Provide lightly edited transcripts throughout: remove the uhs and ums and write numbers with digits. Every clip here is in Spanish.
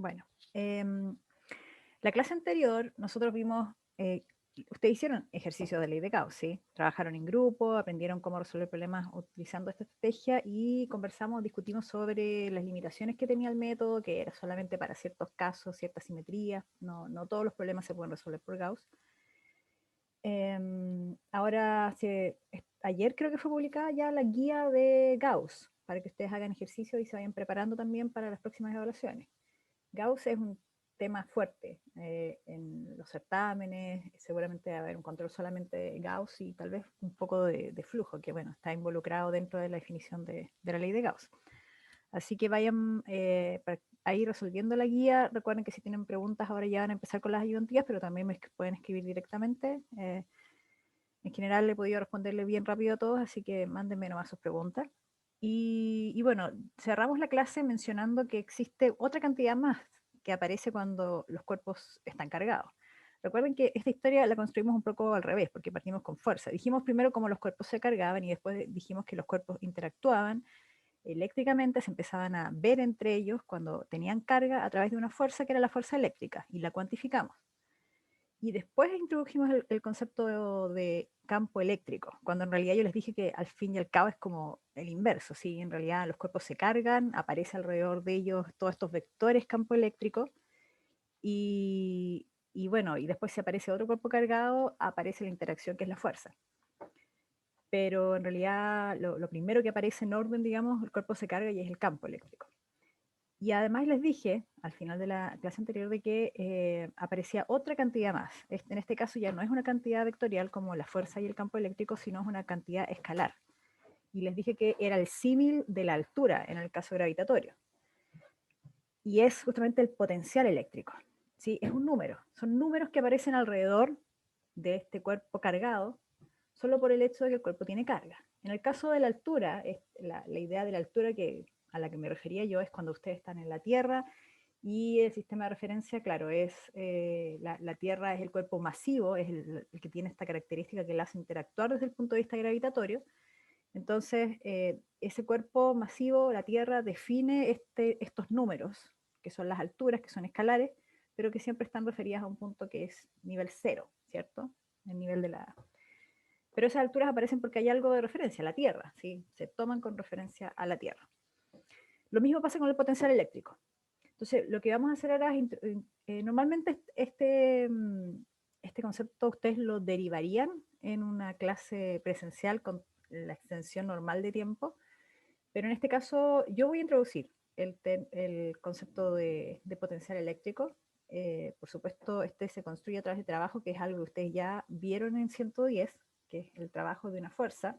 Bueno, la clase anterior nosotros vimos, ustedes hicieron ejercicio de ley de Gauss, ¿sí? Trabajaron en grupo, aprendieron cómo resolver problemas utilizando esta estrategia y conversamos, discutimos sobre las limitaciones que tenía el método, que era solamente para ciertos casos, ciertas simetrías, no todos los problemas se pueden resolver por Gauss. Ahora, ayer creo que fue publicada ya la guía de Gauss, para que ustedes hagan ejercicio y se vayan preparando también para las próximas evaluaciones. Gauss es un tema fuerte en los certámenes, seguramente va a haber un control solamente de Gauss y tal vez un poco de flujo, que bueno, está involucrado dentro de la definición de la ley de Gauss. Así que vayan ahí resolviendo la guía. Recuerden que si tienen preguntas ahora ya van a empezar con las ayudantías, pero también me pueden escribir directamente. En general he podido responderle bien rápido a todos, así que mándenme nomás sus preguntas. Y bueno, cerramos la clase mencionando que existe otra cantidad más que aparece cuando los cuerpos están cargados. Recuerden que esta historia la construimos un poco al revés, porque partimos con fuerza. Dijimos primero cómo los cuerpos se cargaban y después dijimos que los cuerpos interactuaban eléctricamente, se empezaban a ver entre ellos cuando tenían carga a través de una fuerza que era la fuerza eléctrica, y la cuantificamos. Y después introdujimos el concepto de campo eléctrico, cuando en realidad yo les dije que al fin y al cabo es como el inverso, ¿sí? En realidad los cuerpos se cargan, aparece alrededor de ellos todos estos vectores campo eléctrico, y bueno, y después si aparece otro cuerpo cargado, aparece la interacción que es la fuerza. Pero en realidad lo primero que aparece en orden, digamos, el cuerpo se carga y es el campo eléctrico. Y además les dije, al final de la clase anterior, de que aparecía otra cantidad más. En este caso ya no es una cantidad vectorial como la fuerza y el campo eléctrico, sino es una cantidad escalar. Y les dije que era el símil de la altura en el caso gravitatorio. Y es justamente el potencial eléctrico. ¿Sí? Es un número. Son números que aparecen alrededor de este cuerpo cargado, solo por el hecho de que el cuerpo tiene carga. En el caso de la altura, la idea de la altura a la que me refería yo es cuando ustedes están en la Tierra y el sistema de referencia, claro, la Tierra es el cuerpo masivo, es el que tiene esta característica que la hace interactuar desde el punto de vista gravitatorio. Entonces, ese cuerpo masivo, la Tierra, define estos números, que son las alturas, que son escalares, pero que siempre están referidas a un punto que es nivel cero, ¿cierto? El nivel de la... Pero esas alturas aparecen porque hay algo de referencia, la Tierra, ¿sí? Se toman con referencia a la Tierra. Lo mismo pasa con el potencial eléctrico. Entonces, lo que vamos a hacer ahora es, normalmente este concepto ustedes lo derivarían en una clase presencial con la extensión normal de tiempo, pero en este caso yo voy a introducir el concepto de potencial eléctrico. Por supuesto, este se construye a través de trabajo, que es algo que ustedes ya vieron en 110, que es el trabajo de una fuerza.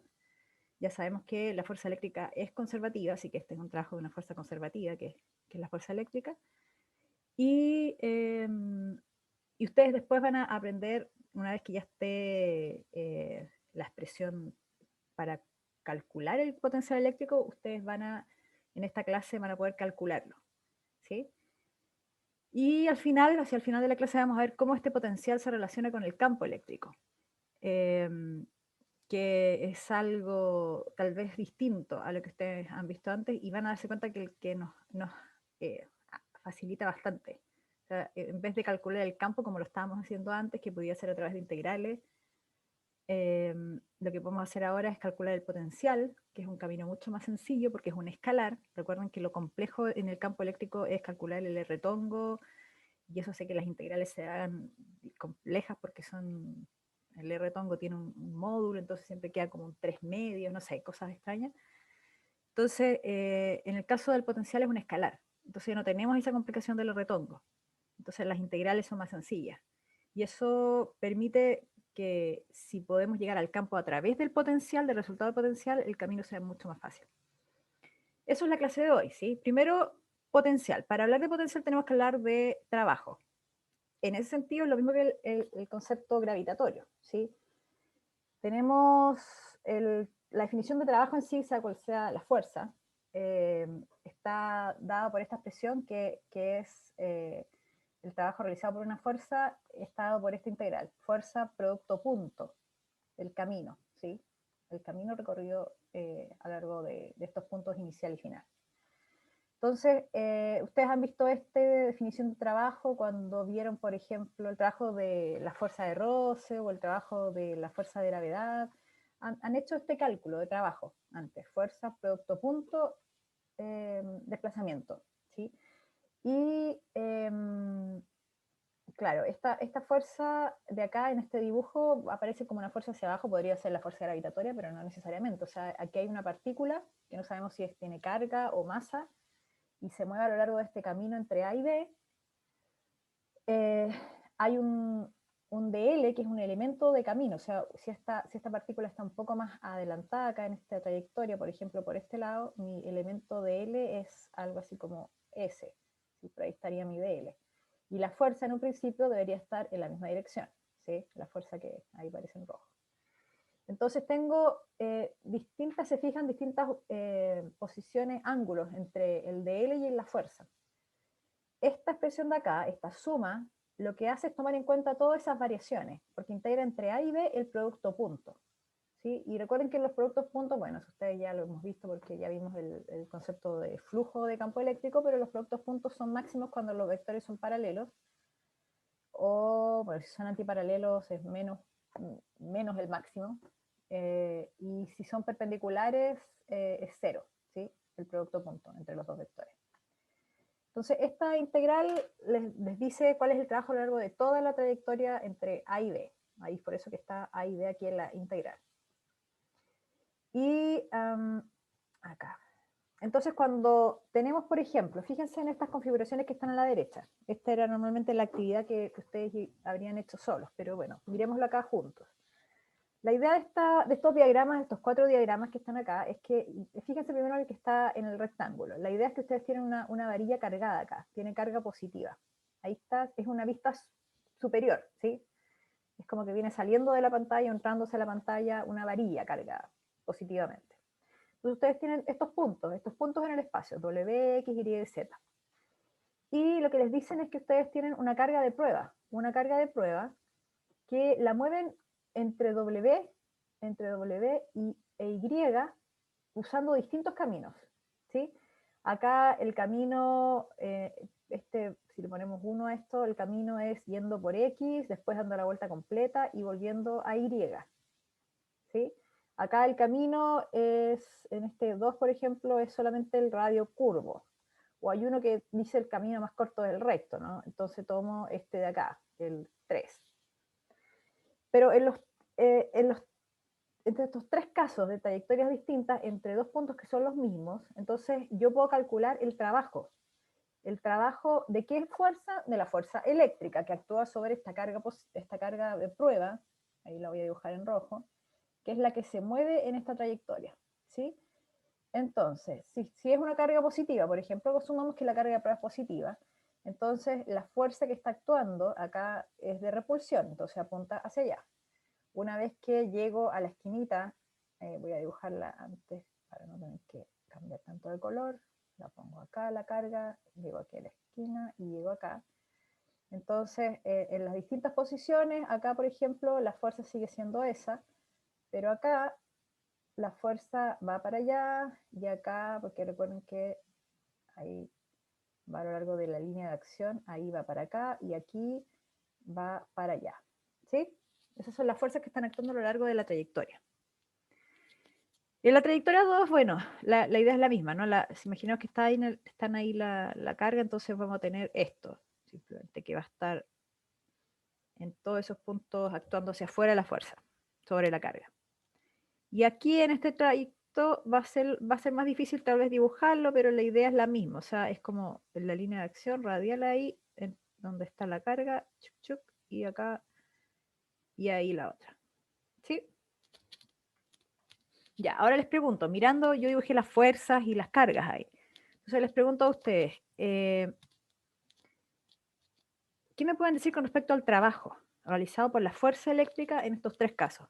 Ya sabemos que la fuerza eléctrica es conservativa, así que este es un trabajo de una fuerza conservativa, que es la fuerza eléctrica. Y, y ustedes después van a aprender, una vez que ya esté la expresión para calcular el potencial eléctrico, ustedes en esta clase van a poder calcularlo, ¿sí? Y al final, hacia el final de la clase vamos a ver cómo este potencial se relaciona con el campo eléctrico, que es algo tal vez distinto a lo que ustedes han visto antes, y van a darse cuenta que nos eh, facilita bastante. O sea, en vez de calcular el campo como lo estábamos haciendo antes, que podía ser a través de integrales, lo que podemos hacer ahora es calcular el potencial, que es un camino mucho más sencillo porque es un escalar. Recuerden que lo complejo en el campo eléctrico es calcular el R tongo, y eso hace que las integrales se hagan complejas porque el R tongo tiene un módulo, entonces siempre queda como un 3 medios, no sé, cosas extrañas. Entonces, en el caso del potencial es un escalar, entonces no tenemos esa complicación del R tongo. Entonces las integrales son más sencillas. Y eso permite que si podemos llegar al campo a través del potencial, del resultado potencial, el camino sea mucho más fácil. Eso es la clase de hoy, ¿sí? Primero, potencial. Para hablar de potencial tenemos que hablar de trabajo. En ese sentido es lo mismo que el concepto gravitatorio, ¿sí? Tenemos la definición de trabajo en sí, sea cual sea la fuerza, está dada por esta expresión que es el trabajo realizado por una fuerza está dado por esta integral, fuerza producto punto, el camino, ¿sí? El camino recorrido a lo largo de estos puntos inicial y final. Entonces, ustedes han visto esta definición de trabajo cuando vieron, por ejemplo, el trabajo de la fuerza de roce o el trabajo de la fuerza de gravedad. Han hecho este cálculo de trabajo antes, fuerza, producto, punto, desplazamiento, ¿sí? Y claro, esta fuerza de acá en este dibujo aparece como una fuerza hacia abajo, podría ser la fuerza gravitatoria, pero no necesariamente. O sea, aquí hay una partícula que no sabemos si tiene carga o masa, y se mueve a lo largo de este camino entre A y B. Hay un dl, que es un elemento de camino. O sea, si esta partícula está un poco más adelantada acá en esta trayectoria, por ejemplo, por este lado, mi elemento dl es algo así como S. ¿Sí? Por ahí estaría mi dl. Y la fuerza en un principio debería estar en la misma dirección, ¿sí? La fuerza que ahí aparece en rojo. Entonces tengo distintas, se fijan, distintas posiciones, ángulos entre el dl y la fuerza. Esta expresión de acá, esta suma, lo que hace es tomar en cuenta todas esas variaciones, porque integra entre A y B el producto punto. ¿Sí? Y recuerden que los productos puntos, bueno, ustedes ya lo hemos visto porque ya vimos el concepto de flujo de campo eléctrico, pero los productos puntos son máximos cuando los vectores son paralelos, o bueno, si son antiparalelos es menos el máximo, y si son perpendiculares es cero, ¿sí? El producto punto entre los dos vectores. Entonces, esta integral les dice cuál es el trabajo a lo largo de toda la trayectoria entre A y B. Ahí por eso que está A y B aquí en la integral. Y acá. Entonces, cuando tenemos, por ejemplo, fíjense en estas configuraciones que están a la derecha. Esta era normalmente la actividad que ustedes habrían hecho solos, pero bueno, miremoslo acá juntos. La idea de estos diagramas, estos 4 diagramas que están acá, es que, fíjense primero el que está en el rectángulo. La idea es que ustedes tienen una varilla cargada acá, tiene carga positiva. Ahí está, es una vista superior, ¿sí? Es como que viene saliendo de la pantalla, entrándose a la pantalla, una varilla cargada positivamente. Entonces ustedes tienen estos puntos en el espacio, W, X, Y, Z. Y lo que les dicen es que ustedes tienen una carga de prueba que la mueven entre W e Y usando distintos caminos, ¿sí? Acá el camino, si le ponemos 1 a esto, el camino es yendo por X, después dando la vuelta completa y volviendo a Y, ¿sí? Acá el camino es, en este 2, por ejemplo, es solamente el radio curvo, o hay uno que dice el camino más corto del recto, ¿no? Entonces tomo este de acá, el 3. Pero entre estos 3 casos de trayectorias distintas, entre 2 puntos que son los mismos, entonces yo puedo calcular el trabajo. ¿El trabajo de qué fuerza? De la fuerza eléctrica que actúa sobre esta carga de prueba, ahí la voy a dibujar en rojo, que es la que se mueve en esta trayectoria, ¿sí? Entonces, si es una carga positiva, por ejemplo, asumamos que la carga de prueba es positiva, entonces la fuerza que está actuando acá es de repulsión, entonces apunta hacia allá. Una vez que llego a la esquinita, voy a dibujarla antes para no tener que cambiar tanto de color, la pongo acá la carga, llego aquí a la esquina y llego acá. Entonces, en las distintas posiciones, acá por ejemplo, la fuerza sigue siendo esa, pero acá la fuerza va para allá y acá, porque recuerden que ahí va a lo largo de la línea de acción, ahí va para acá y aquí va para allá, ¿sí? Esas son las fuerzas que están actuando a lo largo de la trayectoria. En la trayectoria 2, bueno, la idea es la misma, ¿no? Si imaginamos que están ahí la carga, entonces vamos a tener esto, simplemente que va a estar en todos esos puntos actuando hacia afuera la fuerza, sobre la carga. Y aquí en este trayecto va a ser más difícil tal vez dibujarlo, pero la idea es la misma, o sea, es como en la línea de acción radial ahí, donde está la carga, chuc, chuc, y acá, y ahí la otra. ¿Sí? Ya, ahora les pregunto, mirando, yo dibujé las fuerzas y las cargas ahí. Entonces les pregunto a ustedes, ¿qué me pueden decir con respecto al trabajo realizado por la fuerza eléctrica en estos 3 casos?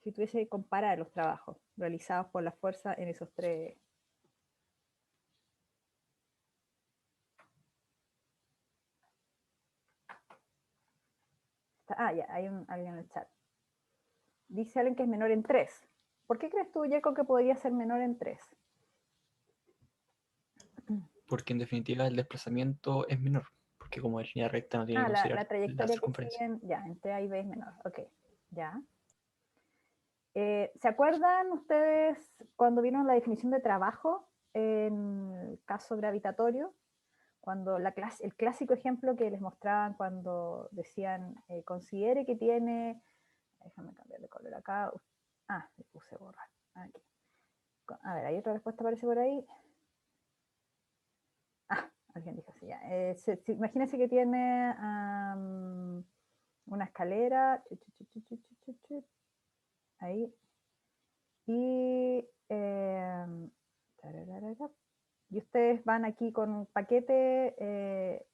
Si tuviese que comparar los trabajos realizados por la fuerza en esos 3. Ya, hay alguien en el chat. dice alguien que es menor en 3. ¿Por qué crees tú, Jacob, que podría ser menor en 3? Porque en definitiva el desplazamiento es menor, porque como es línea recta no tiene que La considerar la trayectoria que circunferencia. siguen, ya, entre A y B es menor. Ok, ya. ¿Se acuerdan ustedes cuando vieron la definición de trabajo en el caso gravitatorio? Cuando el clásico ejemplo que les mostraban cuando decían, considere que tiene, déjame cambiar de color acá, le puse borrar, aquí. A ver, hay otra respuesta, aparece por ahí. Alguien dijo así, ya. Imagínense que tiene una escalera, ahí, y y ustedes van aquí con un paquete,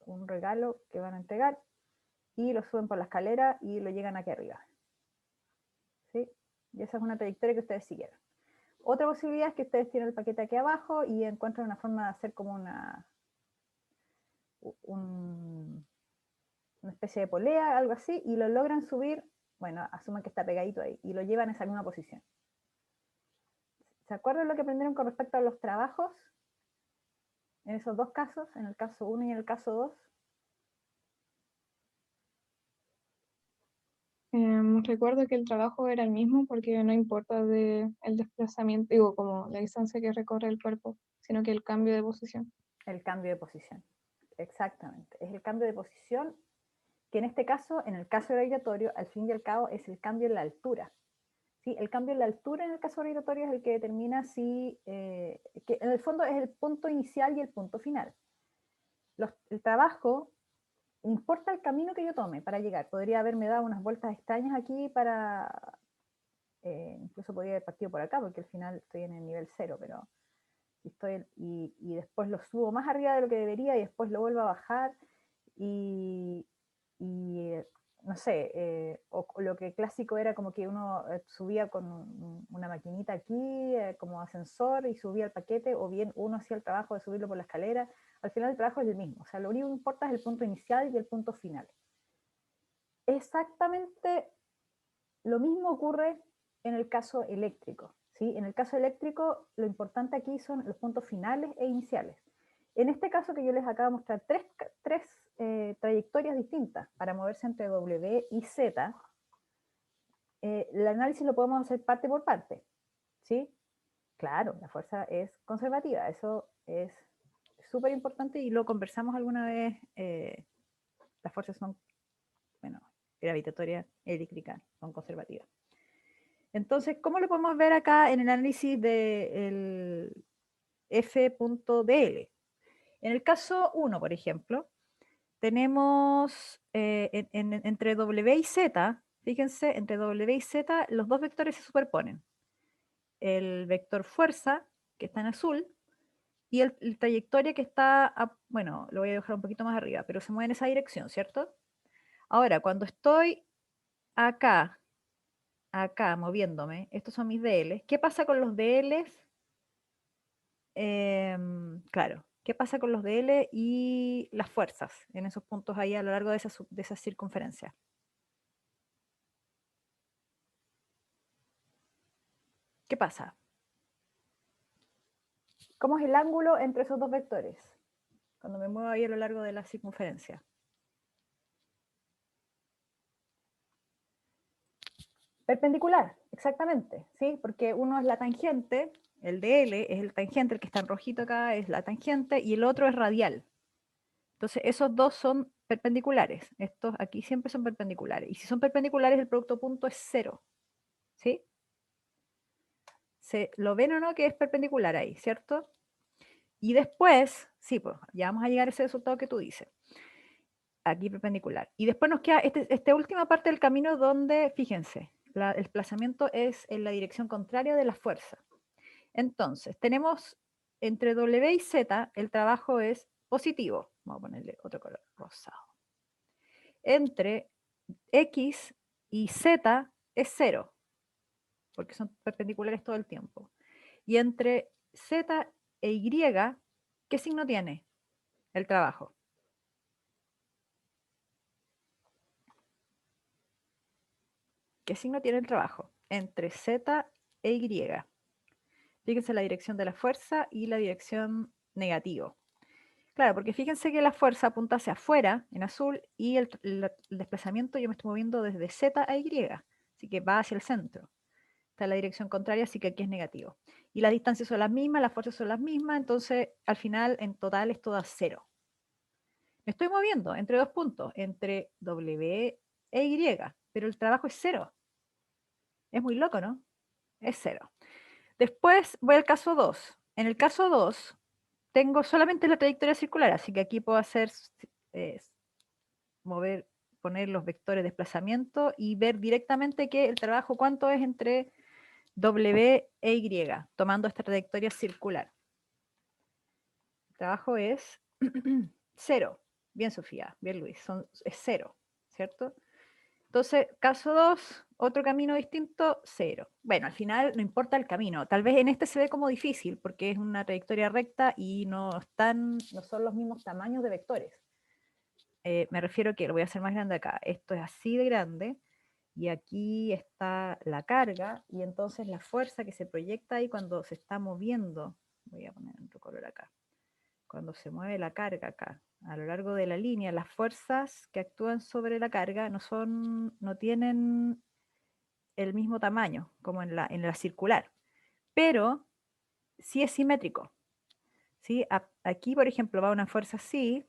un regalo que van a entregar, y lo suben por la escalera y lo llegan aquí arriba. ¿Sí? Y esa es una trayectoria que ustedes siguieron. Otra posibilidad es que ustedes tienen el paquete aquí abajo y encuentran una forma de hacer como una especie de polea, algo así, y lo logran subir, bueno, asuman que está pegadito ahí, y lo llevan a esa misma posición. ¿Se acuerdan lo que aprendieron con respecto a los trabajos? En esos dos casos, en el caso 1 y en el caso 2. Recuerdo que el trabajo era el mismo porque no importa el desplazamiento, digo, como la distancia que recorre el cuerpo, sino que el cambio de posición. El cambio de posición, exactamente. Es el cambio de posición que en este caso, en el caso gravitatorio, al fin y al cabo, es el cambio en la altura. ¿Sí? El cambio en la altura en el caso gravitatorio es el que determina si, que en el fondo es el punto inicial y el punto final. El trabajo importa el camino que yo tome para llegar. Podría haberme dado unas vueltas extrañas aquí para, incluso podría haber partido por acá, porque al final estoy en el nivel 0, pero y después lo subo más arriba de lo que debería y después lo vuelvo a bajar y no sé, o lo que clásico era como que uno subía con una maquinita aquí como ascensor y subía el paquete, o bien uno hacía el trabajo de subirlo por la escalera. Al final el trabajo es el mismo, o sea, lo único que importa es el punto inicial y el punto final. Exactamente lo mismo ocurre en el caso eléctrico. ¿Sí? En el caso eléctrico, lo importante aquí son los puntos finales e iniciales. En este caso que yo les acabo de mostrar tres trayectorias distintas para moverse entre W y Z, el análisis lo podemos hacer parte por parte. ¿Sí? Claro, la fuerza es conservativa, eso es súper importante y lo conversamos alguna vez. Las fuerzas son, bueno, gravitatoria, eléctrica, son conservativas. Entonces, ¿cómo lo podemos ver acá en el análisis del F.dl? En el caso 1, por ejemplo, tenemos entre W y Z, fíjense, entre W y Z los dos vectores se superponen. El vector fuerza, que está en azul, y el trayectoria que está, bueno, lo voy a dejar un poquito más arriba, pero se mueve en esa dirección, ¿cierto? Ahora, cuando estoy acá moviéndome, estos son mis DLs, ¿qué pasa con los DLs? Claro, ¿qué pasa con los DL y las fuerzas en esos puntos ahí a lo largo de esa circunferencia? ¿Qué pasa? ¿Cómo es el ángulo entre esos dos vectores? Cuando me muevo ahí a lo largo de la circunferencia. Perpendicular, exactamente, ¿sí? Porque uno es la tangente, el DL es el tangente, el que está en rojito acá es la tangente, y el otro es radial. Entonces, esos dos son perpendiculares. Estos aquí siempre son perpendiculares. Y si son perpendiculares, el producto punto es 0. ¿Sí? ¿Lo ven o no que es perpendicular ahí, cierto? Y después, sí, pues ya vamos a llegar a ese resultado que tú dices. Aquí perpendicular. Y después nos queda esta última parte del camino donde, fíjense, el desplazamiento es en la dirección contraria de la fuerza. Entonces, tenemos entre W y Z, el trabajo es positivo. Vamos a ponerle otro color, rosado. Entre X y Z es 0, porque son perpendiculares todo el tiempo. Y entre Z e Y, ¿qué signo tiene el trabajo? ¿Qué signo tiene el trabajo? Entre Z e Y. Fíjense la dirección de la fuerza y la dirección negativo. Claro, porque fíjense que la fuerza apunta hacia afuera, en azul, y el desplazamiento yo me estoy moviendo desde Z a Y, así que va hacia el centro. Está en la dirección contraria, así que aquí es negativo. Y las distancias son las mismas, las fuerzas son las mismas, entonces al final, en total, esto da 0. Me estoy moviendo entre dos puntos, entre W e Y, pero el trabajo es 0. Es muy loco, ¿no? Es 0. Después voy al caso 2. En el caso 2 tengo solamente la trayectoria circular, así que aquí puedo hacer poner los vectores de desplazamiento y ver directamente que el trabajo cuánto es entre W e Y, tomando esta trayectoria circular. El trabajo es 0. Bien, Sofía, bien, Luis, es 0, ¿cierto? Entonces, caso 2, otro camino distinto, 0. Bueno, al final no importa el camino. Tal vez en este se ve como difícil porque es una trayectoria recta y no son los mismos tamaños de vectores. Me refiero que lo voy a hacer más grande acá. Esto es así de grande y aquí está la carga y entonces la fuerza que se proyecta ahí cuando se está moviendo, voy a poner otro color acá, cuando se mueve la carga acá, a lo largo de la línea, las fuerzas que actúan sobre la carga no tienen el mismo tamaño como en la circular, pero sí es simétrico. ¿Sí? Aquí, por ejemplo, va una fuerza así,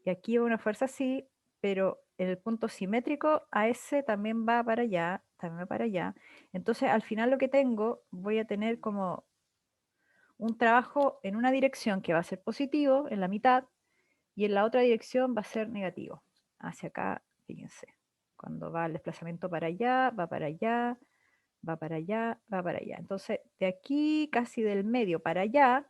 y aquí va una fuerza así, pero en el punto simétrico a ese también va para allá, también va para allá. Entonces, al final lo que tengo, voy a tener como un trabajo en una dirección que va a ser positivo, en la mitad, y en la otra dirección va a ser negativo. Hacia acá, fíjense. Cuando va el desplazamiento para allá, va para allá, va para allá, va para allá. Entonces, de aquí casi del medio para allá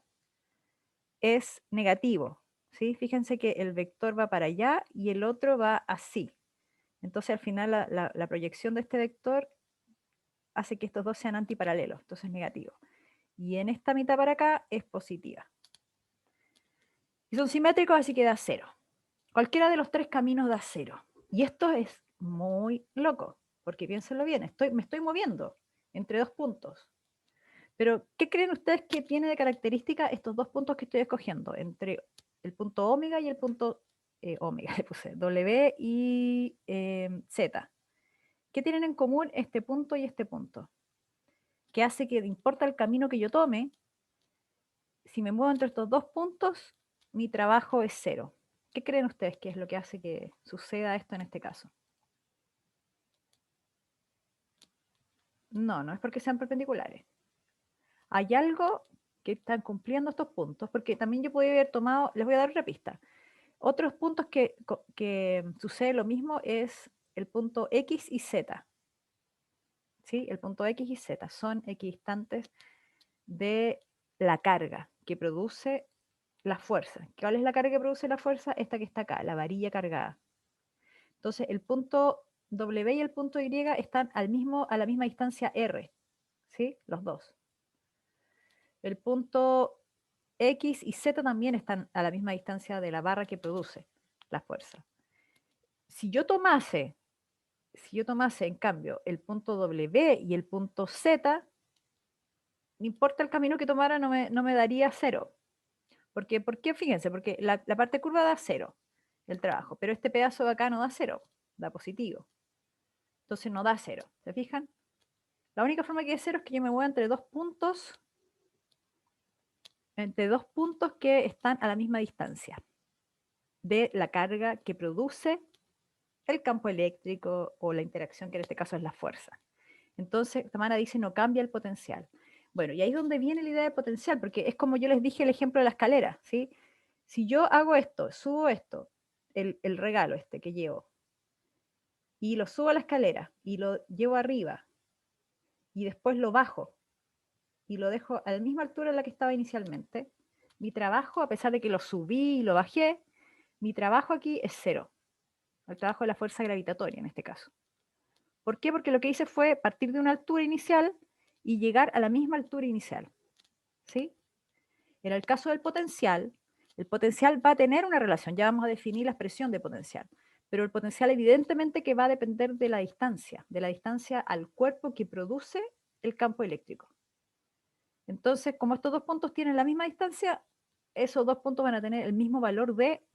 es negativo. ¿Sí? Fíjense que el vector va para allá y el otro va así. Entonces, al final la proyección de este vector hace que estos dos sean antiparalelos, entonces negativo. Y en esta mitad para acá es positiva. Y son simétricos, así que da 0. Cualquiera de los tres caminos da 0. Y esto es muy loco, porque piénsenlo bien, me estoy moviendo entre dos puntos. Pero, ¿qué creen ustedes que tiene de característica estos dos puntos que estoy escogiendo? Entre el punto omega y el punto omega, le puse, W y Z. ¿Qué tienen en común este punto y este punto? Que hace que, importa el camino que yo tome, si me muevo entre estos dos puntos, mi trabajo es 0. ¿Qué creen ustedes que es lo que hace que suceda esto en este caso? No, no es porque sean perpendiculares. Hay algo que están cumpliendo estos puntos, porque también yo podría haber tomado, les voy a dar otra pista. Otros puntos que sucede lo mismo es el punto X y Z. ¿Sí? El punto X y Z son equidistantes de la carga que produce la fuerza. ¿Cuál es la carga que produce la fuerza? Esta que está acá, la varilla cargada. Entonces, el punto W y el punto Y están a la misma distancia R. ¿Sí? Los dos. El punto X y Z también están a la misma distancia de la barra que produce la fuerza. Si yo tomase, en cambio, el punto W y el punto Z, no importa el camino que tomara, no me daría 0. ¿Por qué? Fíjense, porque la parte curva da 0, el trabajo, pero este pedazo de acá no da 0, da positivo. Entonces no da 0, ¿se fijan? La única forma que dé 0 es que yo me mueva entre dos puntos que están a la misma distancia de la carga que produce el campo eléctrico o la interacción, que en este caso es la fuerza. Entonces, Tamara dice, no cambia el potencial. Bueno, y ahí es donde viene la idea de potencial, porque es como yo les dije el ejemplo de la escalera, ¿sí? Si yo hago esto, subo esto, el regalo este que llevo, y lo subo a la escalera, y lo llevo arriba, y después lo bajo, y lo dejo a la misma altura en la que estaba inicialmente, mi trabajo, a pesar de que lo subí y lo bajé, mi trabajo aquí es 0. El trabajo de la fuerza gravitatoria en este caso. ¿Por qué? Porque lo que hice fue partir de una altura inicial y llegar a la misma altura inicial. ¿Sí? En el caso del potencial, el potencial va a tener una relación, ya vamos a definir la expresión de potencial, pero el potencial evidentemente que va a depender de la distancia al cuerpo que produce el campo eléctrico. Entonces, como estos dos puntos tienen la misma distancia, esos dos puntos van a tener el mismo valor de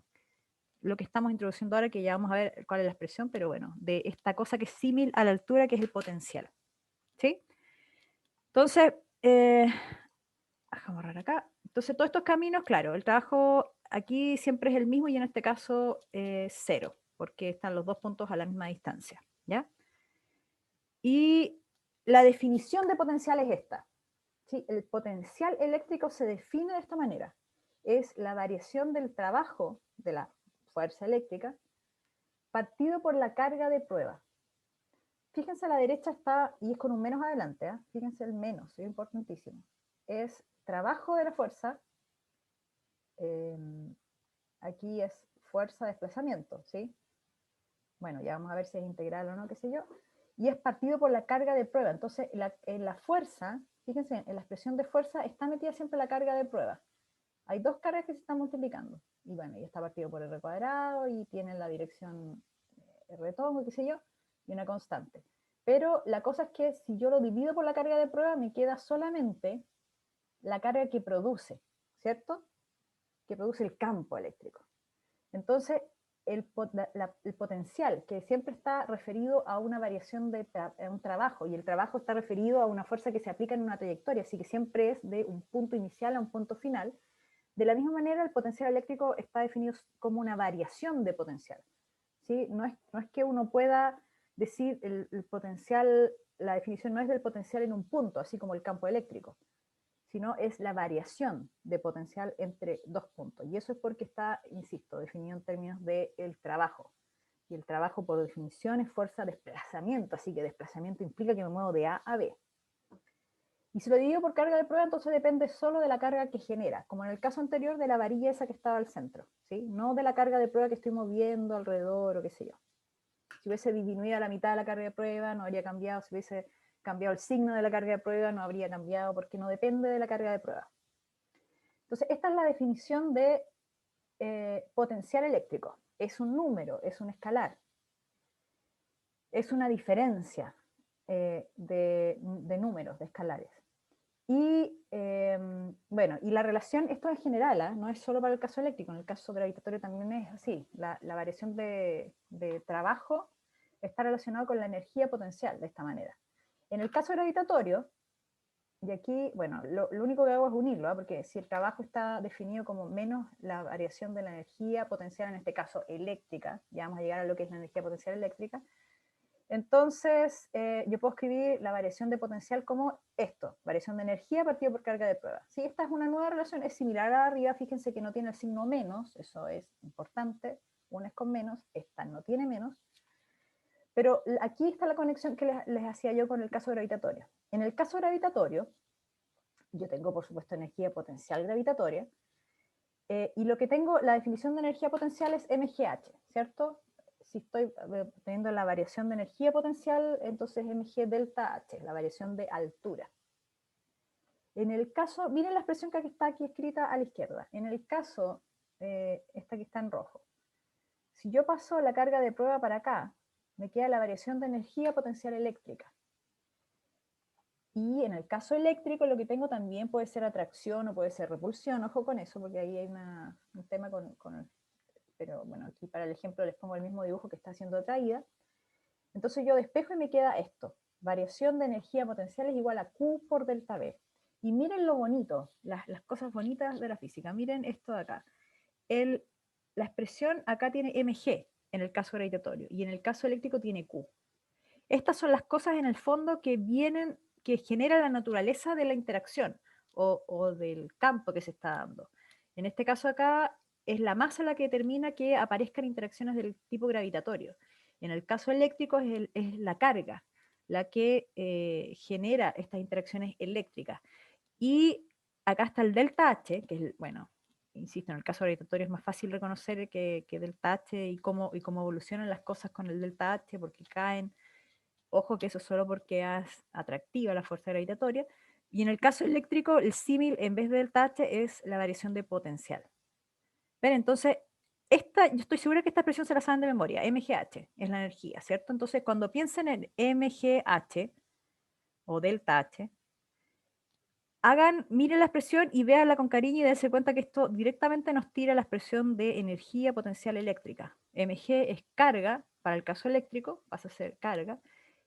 lo que estamos introduciendo ahora, que ya vamos a ver cuál es la expresión, pero bueno, de esta cosa que es símil a la altura, que es el potencial. ¿Sí? Entonces, vamos a borrar acá. Entonces, todos estos caminos, claro, el trabajo aquí siempre es el mismo y en este caso 0, porque están los dos puntos a la misma distancia. ¿Ya? Y la definición de potencial es esta. ¿Sí? El potencial eléctrico se define de esta manera. Es la variación del trabajo de la fuerza eléctrica partido por la carga de prueba. Fíjense, a la derecha está, y es con un menos adelante, ¿eh? Fíjense el menos, es importantísimo. Es trabajo de la fuerza, aquí es fuerza de desplazamiento, ¿sí? Bueno, ya vamos a ver si es integral o no, qué sé yo. Y es partido por la carga de prueba. Entonces, en la fuerza, fíjense, en la expresión de fuerza está metida siempre la carga de prueba. Hay dos cargas que se están multiplicando. Y bueno, y está partido por r cuadrado y tienen la dirección r tongo, qué sé yo, y una constante. Pero la cosa es que si yo lo divido por la carga de prueba, me queda solamente la carga que produce, ¿cierto? Que produce el campo eléctrico. Entonces, el potencial, que siempre está referido a una variación de un trabajo, y el trabajo está referido a una fuerza que se aplica en una trayectoria, así que siempre es de un punto inicial a un punto final. De la misma manera, el potencial eléctrico está definido como una variación de potencial. ¿Sí? No es que uno pueda decir el potencial, la definición no es del potencial en un punto, así como el campo eléctrico, sino es la variación de potencial entre dos puntos. Y eso es porque está, insisto, definido en términos del trabajo. Y el trabajo, por definición, es fuerza de desplazamiento, así que desplazamiento implica que me muevo de A a B. Y si lo divido por carga de prueba, entonces depende solo de la carga que genera, como en el caso anterior de la varilla esa que estaba al centro, ¿sí? No de la carga de prueba que estoy moviendo alrededor o qué sé yo. Si hubiese disminuido a la mitad de la carga de prueba, no habría cambiado. Si hubiese cambiado el signo de la carga de prueba, no habría cambiado, porque no depende de la carga de prueba. Entonces, esta es la definición de potencial eléctrico. Es un número, es un escalar. Es una diferencia de números, de escalares. Y bueno, y la relación, esto en general, ¿eh? No es solo para el caso eléctrico, en el caso gravitatorio también es así. La variación de trabajo está relacionado con la energía potencial de esta manera. En el caso gravitatorio, y aquí, bueno, lo único que hago es unirlo, ¿eh? Porque si el trabajo está definido como menos la variación de la energía potencial, en este caso eléctrica, ya vamos a llegar a lo que es la energía potencial eléctrica, entonces, yo puedo escribir la variación de potencial como esto, variación de energía partido por carga de prueba. Si esta es una nueva relación, es similar a arriba, fíjense que no tiene el signo menos, eso es importante, una es con menos, esta no tiene menos, pero aquí está la conexión que les hacía yo con el caso gravitatorio. En el caso gravitatorio, yo tengo por supuesto energía potencial gravitatoria, y lo que tengo, la definición de energía potencial es mgh, ¿cierto? Si estoy teniendo la variación de energía potencial, entonces mg delta h, la variación de altura. En el caso, miren la expresión que está aquí escrita a la izquierda. En el caso, esta que está en rojo, si yo paso la carga de prueba para acá, me queda la variación de energía potencial eléctrica. Y en el caso eléctrico, lo que tengo también puede ser atracción o puede ser repulsión. Ojo con eso, porque ahí hay un tema pero bueno, aquí para el ejemplo les pongo el mismo dibujo que está haciendo atraída. Entonces yo despejo y me queda esto. Variación de energía potencial es igual a Q por delta B. Y miren lo bonito, las cosas bonitas de la física. Miren esto de acá. La expresión acá tiene mg en el caso gravitatorio y en el caso eléctrico tiene Q. Estas son las cosas en el fondo que genera la naturaleza de la interacción o del campo que se está dando. En este caso acá es la masa la que determina que aparezcan interacciones del tipo gravitatorio. En el caso eléctrico es la carga la que genera estas interacciones eléctricas. Y acá está el delta H, que es, bueno, insisto, en el caso gravitatorio es más fácil reconocer que delta H y cómo evolucionan las cosas con el delta H, porque caen. Ojo que eso es solo porque es atractiva la fuerza gravitatoria. Y en el caso eléctrico, el símil en vez de delta H es la variación de potencial. ¿Ven? Entonces, yo estoy segura que esta expresión se la saben de memoria. MGH es la energía, ¿cierto? Entonces, cuando piensen en MGH o delta H, miren la expresión y véanla con cariño y dense cuenta que esto directamente nos tira la expresión de energía potencial eléctrica. Mg es carga, para el caso eléctrico pasa a ser carga,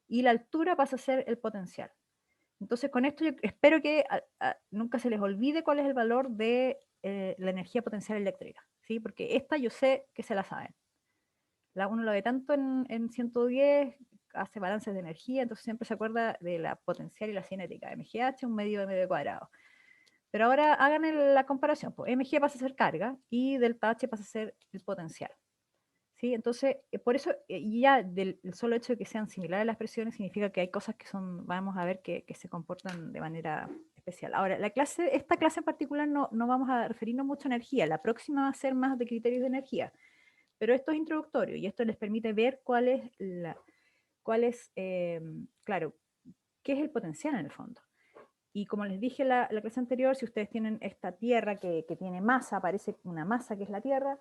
y la altura pasa a ser el potencial. Entonces, con esto yo espero que nunca se les olvide cuál es el valor de la energía potencial eléctrica, ¿sí? Porque esta yo sé que se la saben. Uno lo ve tanto en 110, hace balances de energía, entonces siempre se acuerda de la potencial y la cinética. MGH, un medio de MV cuadrado. Pero ahora hagan la comparación. Pues MG pasa a ser carga y delta H pasa a ser el potencial. ¿Sí? Entonces, por eso, ya del solo hecho de que sean similares las expresiones significa que hay cosas que vamos a ver que se comportan de manera especial. Ahora, esta clase en particular no vamos a referirnos mucho a energía, la próxima va a ser más de criterios de energía, pero esto es introductorio y esto les permite ver claro, qué es el potencial en el fondo. Y como les dije en la clase anterior, si ustedes tienen esta Tierra que tiene masa, aparece una masa que es la Tierra,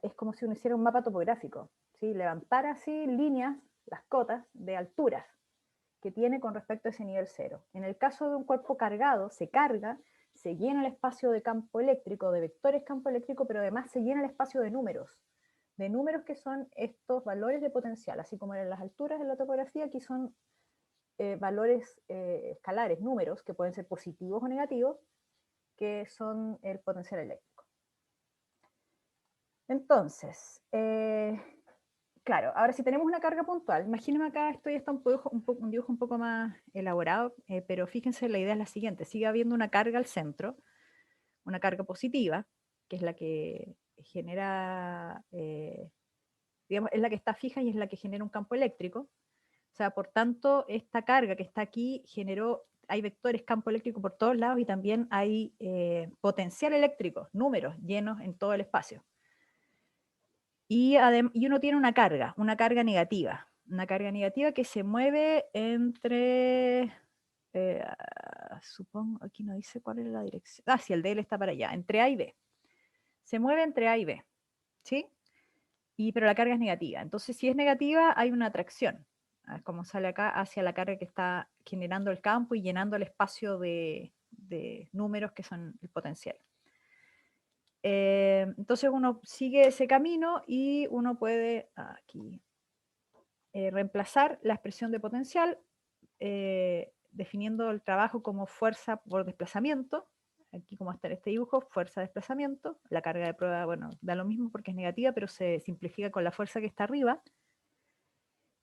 es como si uno hiciera un mapa topográfico, ¿sí? Levantara así líneas, las cotas de alturas que tiene con respecto a ese nivel cero. En el caso de un cuerpo cargado, se carga, se llena el espacio de campo eléctrico, de vectores campo eléctrico, pero además se llena el espacio de números que son estos valores de potencial, así como en las alturas en la topografía, aquí son valores escalares, números, que pueden ser positivos o negativos, que son el potencial eléctrico. Entonces, claro, ahora si tenemos una carga puntual, imagínense acá, esto ya está un dibujo un poco más elaborado, pero fíjense, la idea es la siguiente, sigue habiendo una carga al centro, una carga positiva, que es la que genera, digamos, es la que está fija y es la que genera un campo eléctrico. O sea, por tanto, esta carga que está aquí hay vectores campo eléctrico por todos lados y también hay potencial eléctrico, números llenos en todo el espacio. Y uno tiene una carga negativa que se mueve entre, supongo, aquí no dice cuál es la dirección, sí, el DL está para allá, entre A y B. Se mueve entre A y B, ¿sí? Pero la carga es negativa. Entonces, si es negativa, hay una atracción, como sale acá, hacia la carga que está generando el campo y llenando el espacio de números que son el potencial. Entonces uno sigue ese camino y uno puede aquí reemplazar la expresión de potencial definiendo el trabajo como fuerza por desplazamiento. Aquí como está en este dibujo, fuerza de desplazamiento. La carga de prueba, bueno, da lo mismo porque es negativa, pero se simplifica con la fuerza que está arriba.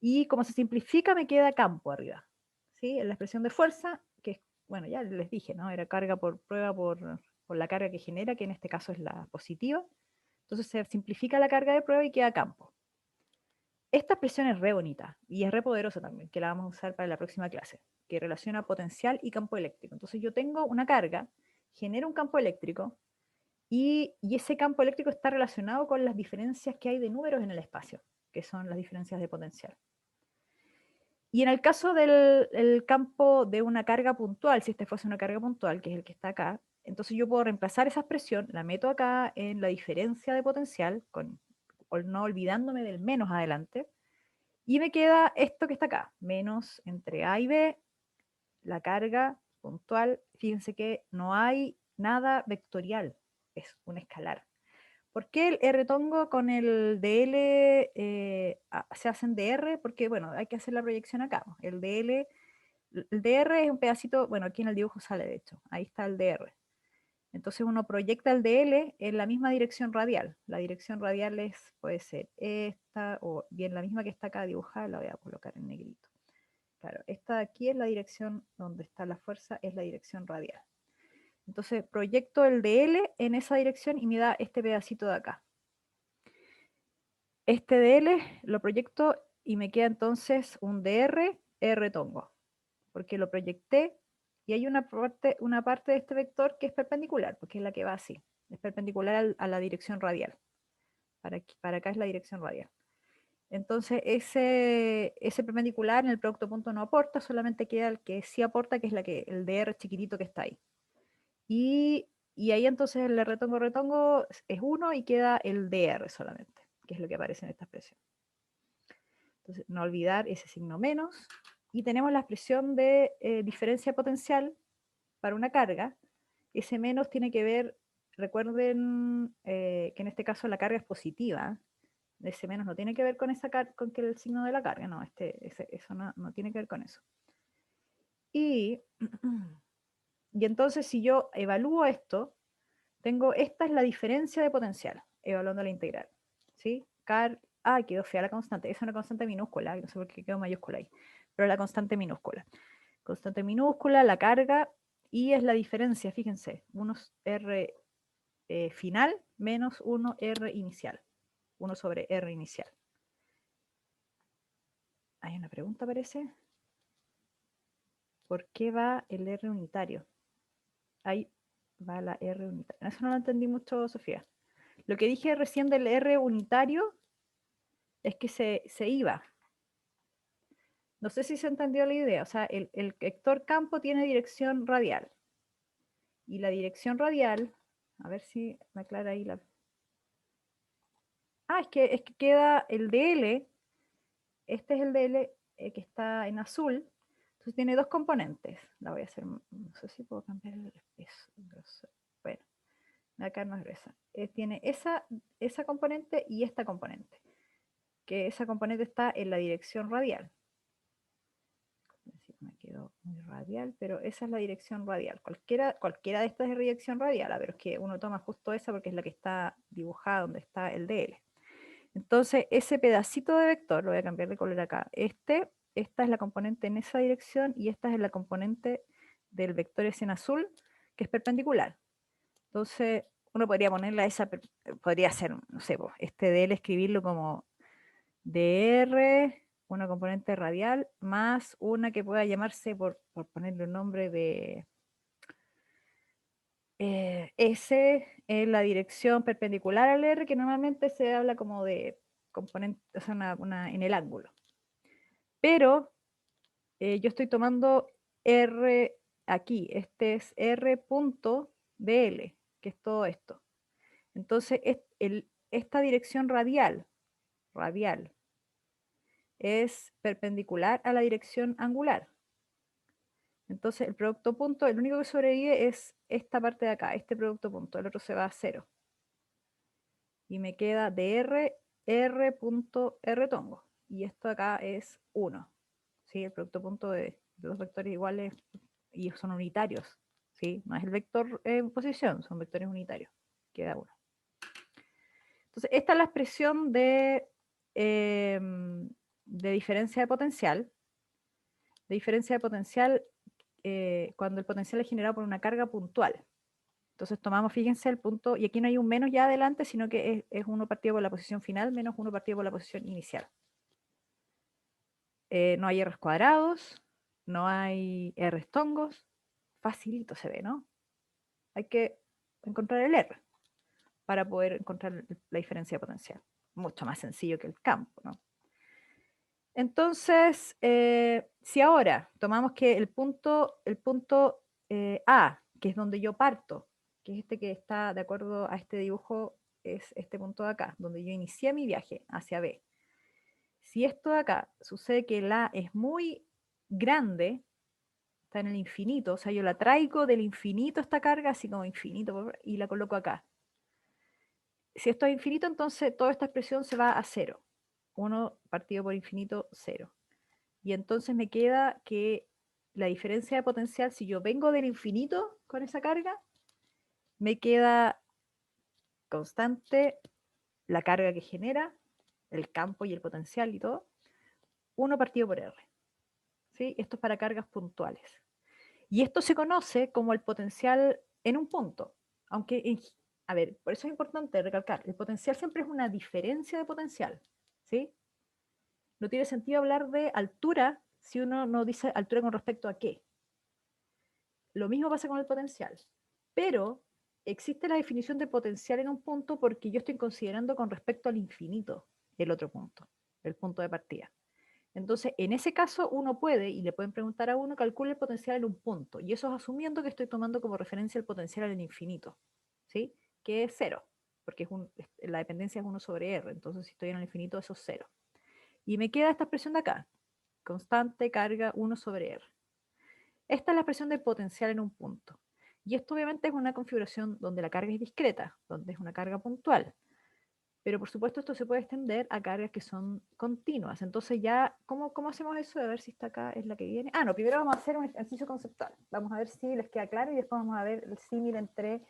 Y como se simplifica, me queda campo arriba. ¿Sí? La expresión de fuerza, que es, bueno, ya les dije, ¿no? Era carga por prueba por la carga que genera, que en este caso es la positiva. Entonces se simplifica la carga de prueba y queda campo. Esta expresión es re bonita y es re poderosa también, que la vamos a usar para la próxima clase, que relaciona potencial y campo eléctrico. Entonces yo tengo una carga, genero un campo eléctrico y ese campo eléctrico está relacionado con las diferencias que hay de números en el espacio, que son las diferencias de potencial. Y en el caso del campo de una carga puntual, si este fuese una carga puntual, que es el que está acá, entonces yo puedo reemplazar esa expresión, la meto acá en la diferencia de potencial, no olvidándome del menos adelante, y me queda esto que está acá, menos entre A y B, la carga puntual. Fíjense que no hay nada vectorial, es un escalar. ¿Por qué el R-tongo con el DL se hacen DR? Porque, bueno, hay que hacer la proyección acá. El DR es un pedacito, bueno, aquí en el dibujo sale de hecho, ahí está el DR. Entonces uno proyecta el DL en la misma dirección radial. La dirección radial puede ser esta, o bien la misma que está acá dibujada, la voy a colocar en negrito. Claro, esta de aquí es la dirección donde está la fuerza, es la dirección radial. Entonces proyecto el DL en esa dirección y me da este pedacito de acá. Este DL lo proyecto y me queda entonces un DR R-tongo, porque lo proyecté y hay una parte de este vector que es perpendicular, porque es la que va así, es perpendicular a la dirección radial. Para acá es la dirección radial. Entonces ese perpendicular en el producto punto no aporta, solamente queda el que sí aporta, que es el DR chiquitito que está ahí. Y Y ahí entonces el retongo es 1 y queda el dr solamente, que es lo que aparece en esta expresión. Entonces, no olvidar ese signo menos. Y tenemos la expresión de diferencia potencial para una carga. Ese menos tiene que ver, recuerden que en este caso la carga es positiva. Ese menos no tiene que ver con, con que el signo de la carga, no, eso no tiene que ver con eso. Y entonces si yo evalúo esto, esta es la diferencia de potencial, evaluando la integral. ¿Sí? Quedó fea la constante, es una constante minúscula, no sé por qué quedó mayúscula ahí, pero la constante minúscula. Constante minúscula, la carga, y es la diferencia, fíjense, 1 R final menos 1 R inicial, 1 sobre R inicial. Hay una pregunta, parece. ¿Por qué va el R unitario? Ahí va la R unitaria. Eso no lo entendí mucho, Sofía. Lo que dije recién del R unitario es que se iba. No sé si se entendió la idea. O sea, el vector campo tiene dirección radial. Y la dirección radial, a ver si me aclara ahí la... es que queda el DL. Este es el DL que está en azul. Entonces tiene dos componentes. La voy a hacer, no sé si puedo cambiar el grosor. Bueno, acá no es gruesa. Tiene esa componente y esta componente. Que esa componente está en la dirección radial. Me quedó muy radial, pero esa es la dirección radial. Cualquiera de estas es dirección radial, pero es que uno toma justo esa porque es la que está dibujada donde está el DL. Entonces, ese pedacito de vector, lo voy a cambiar de color acá. Esta es la componente en esa dirección y esta es la componente del vector ese en azul, que es perpendicular. Entonces, uno podría ponerla podría ser, no sé, este DL escribirlo como dr, una componente radial, más una que pueda llamarse, por ponerle un nombre de S, es la dirección perpendicular al R, que normalmente se habla como de componente, o sea, en el ángulo. Pero yo estoy tomando R aquí, este es R punto dl, que es todo esto. Entonces, esta dirección radial es perpendicular a la dirección angular. Entonces el producto punto, el único que sobrevive es esta parte de acá, este producto punto, el otro se va a 0. Y me queda dr, r punto r tongo. Y esto acá es 1. ¿Sí? El producto punto de dos vectores iguales y son unitarios. ¿Sí? No es el vector en posición, son vectores unitarios. Queda 1. Entonces, esta es la expresión de diferencia de potencial. De diferencia de potencial cuando el potencial es generado por una carga puntual. Entonces tomamos, fíjense, el punto, y aquí no hay un menos ya adelante, sino que es 1 partido por la posición final menos 1 partido por la posición inicial. No hay R's cuadrados, no hay R's tongos, facilito se ve, ¿no? Hay que encontrar el R para poder encontrar la diferencia de potencial. Mucho más sencillo que el campo, ¿no? Entonces, si ahora tomamos que el punto A, que es donde yo parto, que es este que está de acuerdo a este dibujo, es este punto de acá, donde yo inicié mi viaje hacia B. Si esto de acá sucede que el A es muy grande, está en el infinito, o sea, yo la traigo del infinito esta carga, así como infinito, y la coloco acá. Si esto es infinito, entonces toda esta expresión se va a 0. 1 partido por infinito, 0. Y entonces me queda que la diferencia de potencial, si yo vengo del infinito con esa carga, me queda constante la carga que genera, el campo y el potencial y todo, 1 partido por R. ¿Sí? Esto es para cargas puntuales. Y esto se conoce como el potencial en un punto. Aunque, a ver, por eso es importante recalcar, el potencial siempre es una diferencia de potencial. ¿Sí? No tiene sentido hablar de altura si uno no dice altura con respecto a qué. Lo mismo pasa con el potencial, pero existe la definición de potencial en un punto porque yo estoy considerando con respecto al infinito el otro punto, el punto de partida. Entonces, en ese caso, uno puede, y le pueden preguntar a uno, calcule el potencial en un punto. Y eso es asumiendo que estoy tomando como referencia el potencial en infinito, ¿sí? Que es cero, porque la dependencia es 1 sobre R. Entonces, si estoy en el infinito, eso es cero. Y me queda esta expresión de acá, constante carga 1 sobre R. Esta es la expresión del potencial en un punto. Y esto obviamente es una configuración donde la carga es discreta, donde es una carga puntual. Pero por supuesto esto se puede extender a cargas que son continuas. Entonces ya, ¿cómo hacemos eso? A ver si esta acá es la que viene. No, primero vamos a hacer un ejercicio conceptual. Vamos a ver si les queda claro y después vamos a ver el símil entre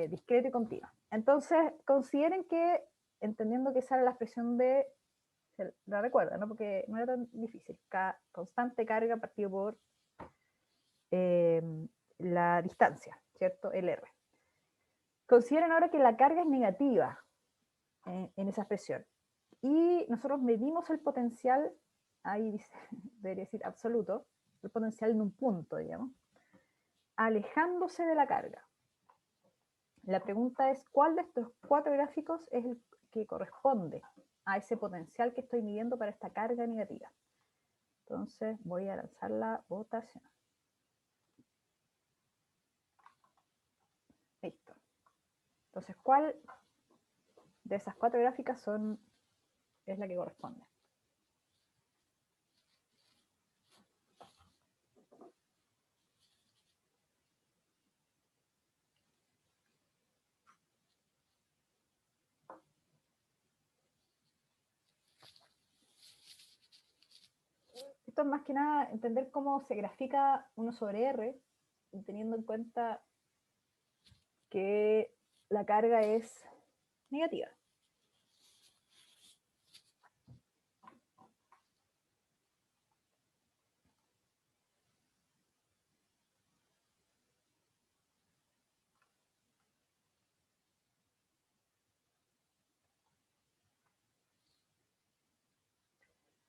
discreto y continuo. Entonces, consideren que, entendiendo que sale la expresión de, la recuerdan, ¿no? Porque no era tan difícil. Constante carga partido por la distancia, ¿cierto? El R. Consideren ahora que la carga es negativa en esa expresión. Y nosotros medimos el potencial, ahí dice, debería decir absoluto, el potencial en un punto, digamos, alejándose de la carga. La pregunta es, ¿cuál de estos 4 gráficos es el que corresponde a ese potencial que estoy midiendo para esta carga negativa? Entonces voy a lanzar la votación. Listo. Entonces, ¿cuál de esas 4 gráficas es la que corresponde? Esto es más que nada entender cómo se grafica 1 sobre R, teniendo en cuenta que la carga es negativa.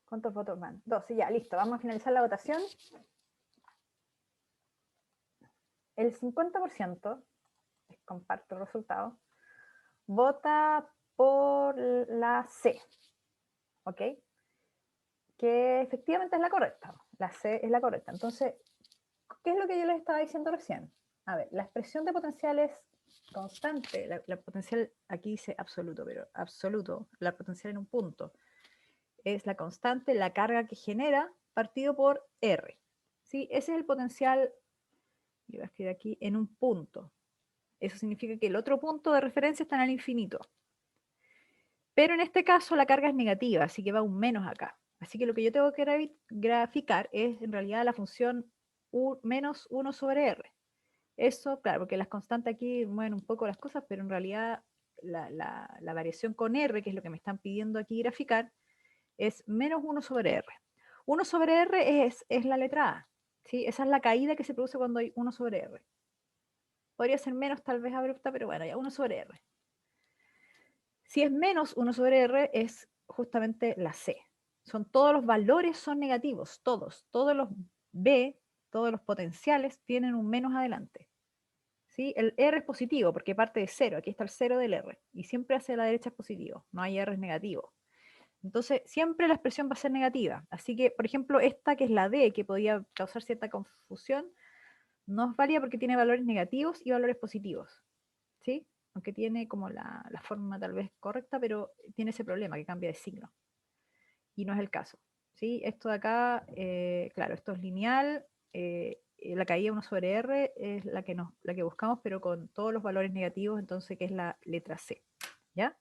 ¿Cuántos votos van? 12, ya, listo. Vamos a finalizar la votación. El 50%, les comparto el resultado, vota por la C, ¿ok? Que efectivamente es la correcta. La C es la correcta. Entonces, ¿qué es lo que yo les estaba diciendo recién? A ver, la expresión de potencial es constante. La potencial, aquí dice absoluto, pero absoluto, la potencial en un punto. Es la constante, la carga que genera partido por R. ¿Sí? Ese es el potencial, yo voy a escribir aquí, en un punto. Eso significa que el otro punto de referencia está en el infinito. Pero en este caso la carga es negativa, así que va un menos acá. Así que lo que yo tengo que graficar es en realidad la función menos 1 sobre R. Eso, claro, porque las constantes aquí mueven un poco las cosas, pero en realidad la variación con R, que es lo que me están pidiendo aquí graficar, es menos 1 sobre R. 1 sobre R es la letra A, ¿sí? Esa es la caída que se produce cuando hay 1 sobre R. Podría ser menos tal vez abrupta, pero bueno, ya 1 sobre R. Si es menos 1 sobre R es justamente la C. Todos los valores son negativos, todos los B, todos los potenciales tienen un menos adelante. ¿Sí? El R es positivo porque parte de 0, aquí está el 0 del R, y siempre hacia la derecha es positivo, no hay R es negativo. Entonces, siempre la expresión va a ser negativa. Así que, por ejemplo, esta que es la D, que podía causar cierta confusión, no es válida porque tiene valores negativos y valores positivos. ¿Sí? Aunque tiene como la forma tal vez correcta, pero tiene ese problema que cambia de signo. Y no es el caso. ¿Sí? Esto de acá, claro, esto es lineal. La caída 1 sobre R es la que buscamos, pero con todos los valores negativos, entonces, que es la letra C. ¿Ya?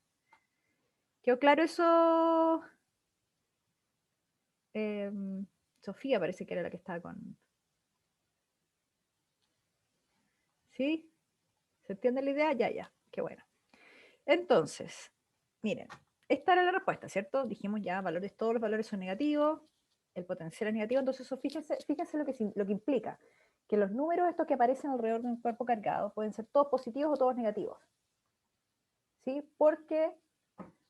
¿Quedó claro eso? Sofía parece que era la que estaba con... ¿Sí? ¿Se entiende la idea? Ya, ya. Qué bueno. Entonces, miren, esta era la respuesta, ¿cierto? Dijimos ya, todos los valores son negativos, el potencial es negativo, entonces eso, fíjense lo que implica, que los números estos que aparecen alrededor de un cuerpo cargado pueden ser todos positivos o todos negativos, ¿sí? Porque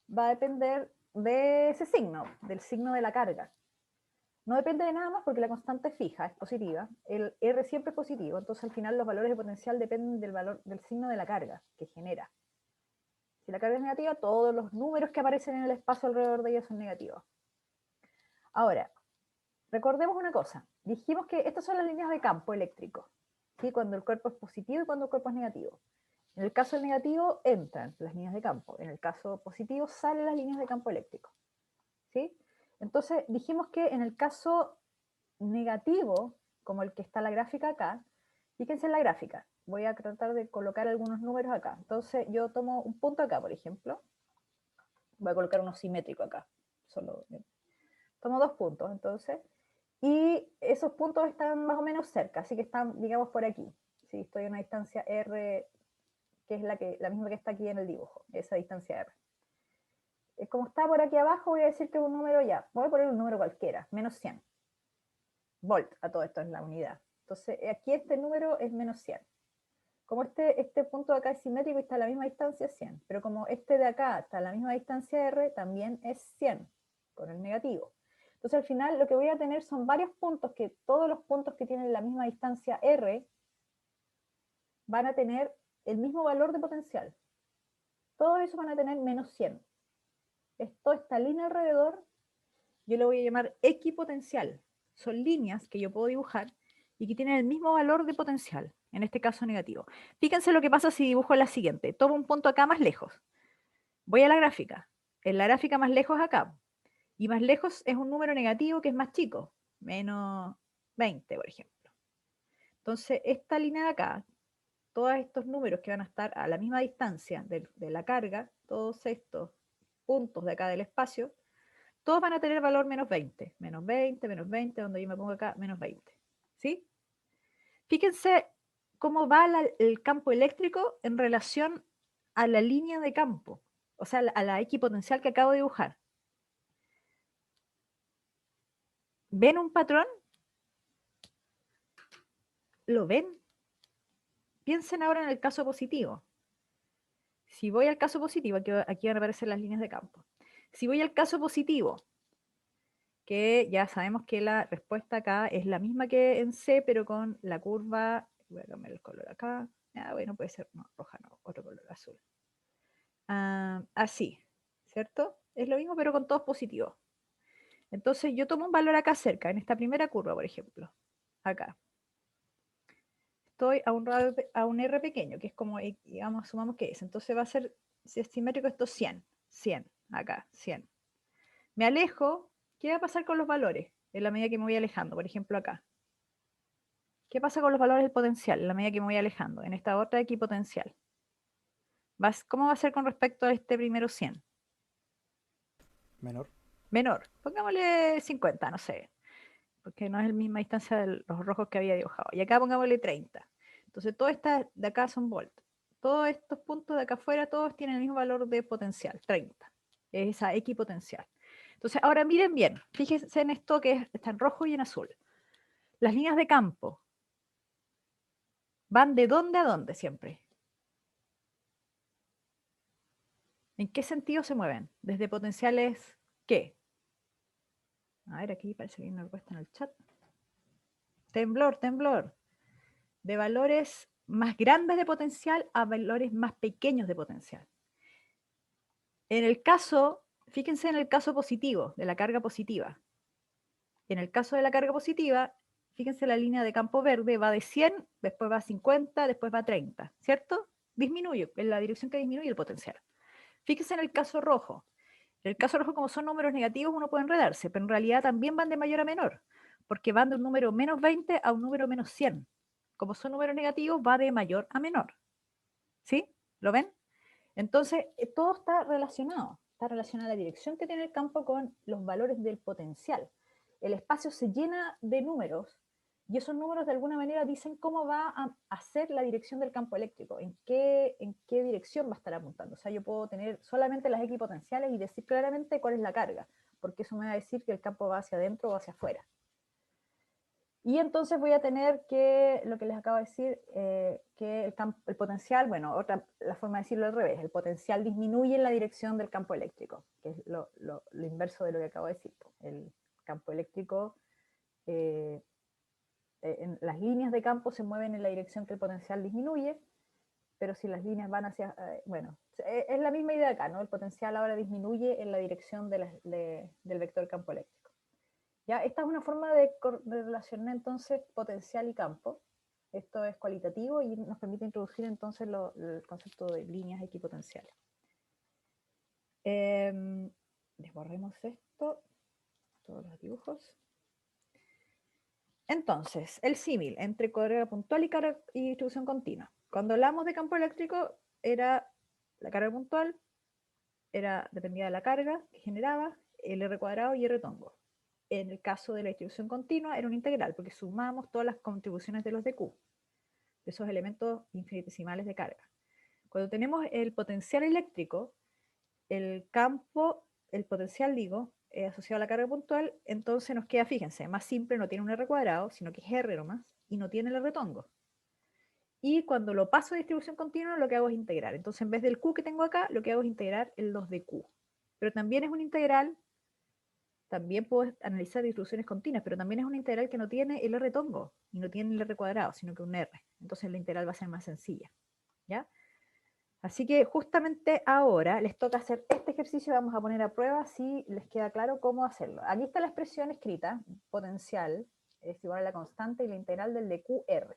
va a depender de ese signo, del signo de la carga. No depende de nada más porque la constante es fija, es positiva, el R siempre es positivo, entonces al final los valores de potencial dependen del signo de la carga que genera. Si la carga es negativa, todos los números que aparecen en el espacio alrededor de ella son negativos. Ahora, recordemos una cosa. Dijimos que estas son las líneas de campo eléctrico, ¿sí? Cuando el cuerpo es positivo y cuando el cuerpo es negativo. En el caso del negativo entran las líneas de campo. En el caso positivo salen las líneas de campo eléctrico, ¿sí? Entonces dijimos que en el caso negativo, como el que está en la gráfica acá, fíjense en la gráfica. Voy a tratar de colocar algunos números acá. Entonces yo tomo un punto acá, por ejemplo. Voy a colocar uno simétrico acá. Solo tomo 2 puntos, entonces. Y esos puntos están más o menos cerca, así que están, digamos, por aquí. ¿Sí? Estoy a una distancia R, que es la misma que está aquí en el dibujo, esa distancia R. Como está por aquí abajo, voy a decir que es un número ya. Voy a poner un número cualquiera, menos 100. Volt, a todo esto es la unidad. Entonces, aquí este número es menos 100. Como este punto de acá es simétrico y está a la misma distancia, es 100. Pero como este de acá está a la misma distancia R, también es 100, con el negativo. Entonces, al final, lo que voy a tener son varios puntos que todos los puntos que tienen la misma distancia R van a tener el mismo valor de potencial. Todos esos van a tener menos 100. Toda esta línea alrededor, yo le voy a llamar equipotencial. Son líneas que yo puedo dibujar y que tienen el mismo valor de potencial, en este caso negativo. Fíjense lo que pasa si dibujo la siguiente. Tomo un punto acá más lejos. Voy a la gráfica. En la gráfica más lejos acá. Y más lejos es un número negativo que es más chico. Menos 20, por ejemplo. Entonces, esta línea de acá, todos estos números que van a estar a la misma distancia de la carga, todos estos puntos de acá del espacio, todos van a tener valor menos 20. Menos 20, menos 20, donde yo me pongo acá, menos 20. ¿Sí? Fíjense cómo va el campo eléctrico en relación a la línea de campo, o sea, a la equipotencial que acabo de dibujar. ¿Ven un patrón? ¿Lo ven? Piensen ahora en el caso positivo. Si voy al caso positivo, aquí van a aparecer las líneas de campo. Si voy al caso positivo, que ya sabemos que la respuesta acá es la misma que en C, pero con la curva, voy a cambiar el color acá, bueno, puede ser, no, roja no, otro color, azul. Así, ¿cierto? Es lo mismo, pero con todos positivos. Entonces yo tomo un valor acá cerca, en esta primera curva, por ejemplo, acá. Estoy a un R pequeño, que es como, digamos, asumamos que es. Entonces va a ser, si es simétrico, esto 100, 100, acá, 100. Me alejo, ¿qué va a pasar con los valores en la medida que me voy alejando? Por ejemplo, acá. ¿Qué pasa con los valores del potencial en la medida que me voy alejando? En esta otra equipotencial. ¿Cómo va a ser con respecto a este primero 100? Menor. Menor. Pongámosle 50, no sé. Porque no es la misma distancia de los rojos que había dibujado. Y acá pongámosle 30. Entonces, todas estas de acá son volt. Todos estos puntos de acá afuera, todos tienen el mismo valor de potencial, 30. Es esa equipotencial. Entonces, ahora miren bien. Fíjense en esto que está en rojo y en azul. Las líneas de campo van de dónde a dónde siempre. ¿En qué sentido se mueven? Desde potenciales, ¿qué? A ver, aquí parece que hay una respuesta en el chat. Temblor, temblor. De valores más grandes de potencial a valores más pequeños de potencial. En el caso, fíjense en el caso positivo, de la carga positiva. En el caso de la carga positiva, fíjense la línea de campo verde va de 100, después va a 50, después va a 30, ¿cierto? Disminuye, en la dirección que disminuye el potencial. Fíjense en el caso rojo. En el caso rojo, como son números negativos, uno puede enredarse, pero en realidad también van de mayor a menor, porque van de un número menos 20 a un número menos 100. Como son números negativos, va de mayor a menor. ¿Sí? ¿Lo ven? Entonces, todo está relacionado. Está relacionada la dirección que tiene el campo con los valores del potencial. El espacio se llena de números y esos números de alguna manera dicen cómo va a ser la dirección del campo eléctrico, en qué dirección va a estar apuntando. O sea, yo puedo tener solamente las equipotenciales y decir claramente cuál es la carga, porque eso me va a decir que el campo va hacia adentro o hacia afuera. Y entonces voy a tener que, lo que les acabo de decir, que el potencial, bueno, la forma de decirlo al revés, el potencial disminuye en la dirección del campo eléctrico, que es lo inverso de lo que acabo de decir. El campo eléctrico, las líneas de campo se mueven en la dirección que el potencial disminuye, pero si las líneas van hacia, bueno, es la misma idea acá, ¿no? El potencial ahora disminuye en la dirección del vector campo eléctrico. ¿Ya? Esta es una forma de relacionar entonces potencial y campo. Esto es cualitativo y nos permite introducir entonces el concepto de líneas equipotenciales. Desborremos esto, todos los dibujos. Entonces, el símil entre carga puntual y distribución continua. Cuando hablamos de campo eléctrico, era la carga puntual, dependía de la carga que generaba, el R cuadrado y R tongo. En el caso de la distribución continua, era una integral, porque sumamos todas las contribuciones de los de Q, de esos elementos infinitesimales de carga. Cuando tenemos el potencial eléctrico, el campo, el potencial, digo, asociado a la carga puntual, entonces nos queda, fíjense, más simple, no tiene un R cuadrado, sino que es R nomás, y no tiene el R tongo. Y cuando lo paso a distribución continua, lo que hago es integrar. Entonces, en vez del Q que tengo acá, lo que hago es integrar el 2 de Q. Pero también es una integral, también puedo analizar distribuciones continuas, pero también es una integral que no tiene el R tongo, y no tiene el R cuadrado, sino que un R. Entonces la integral va a ser más sencilla. ¿Ya? Así que justamente ahora les toca hacer este ejercicio y vamos a poner a prueba si les queda claro cómo hacerlo. Aquí está la expresión escrita, potencial, es igual a la constante y la integral del de QR.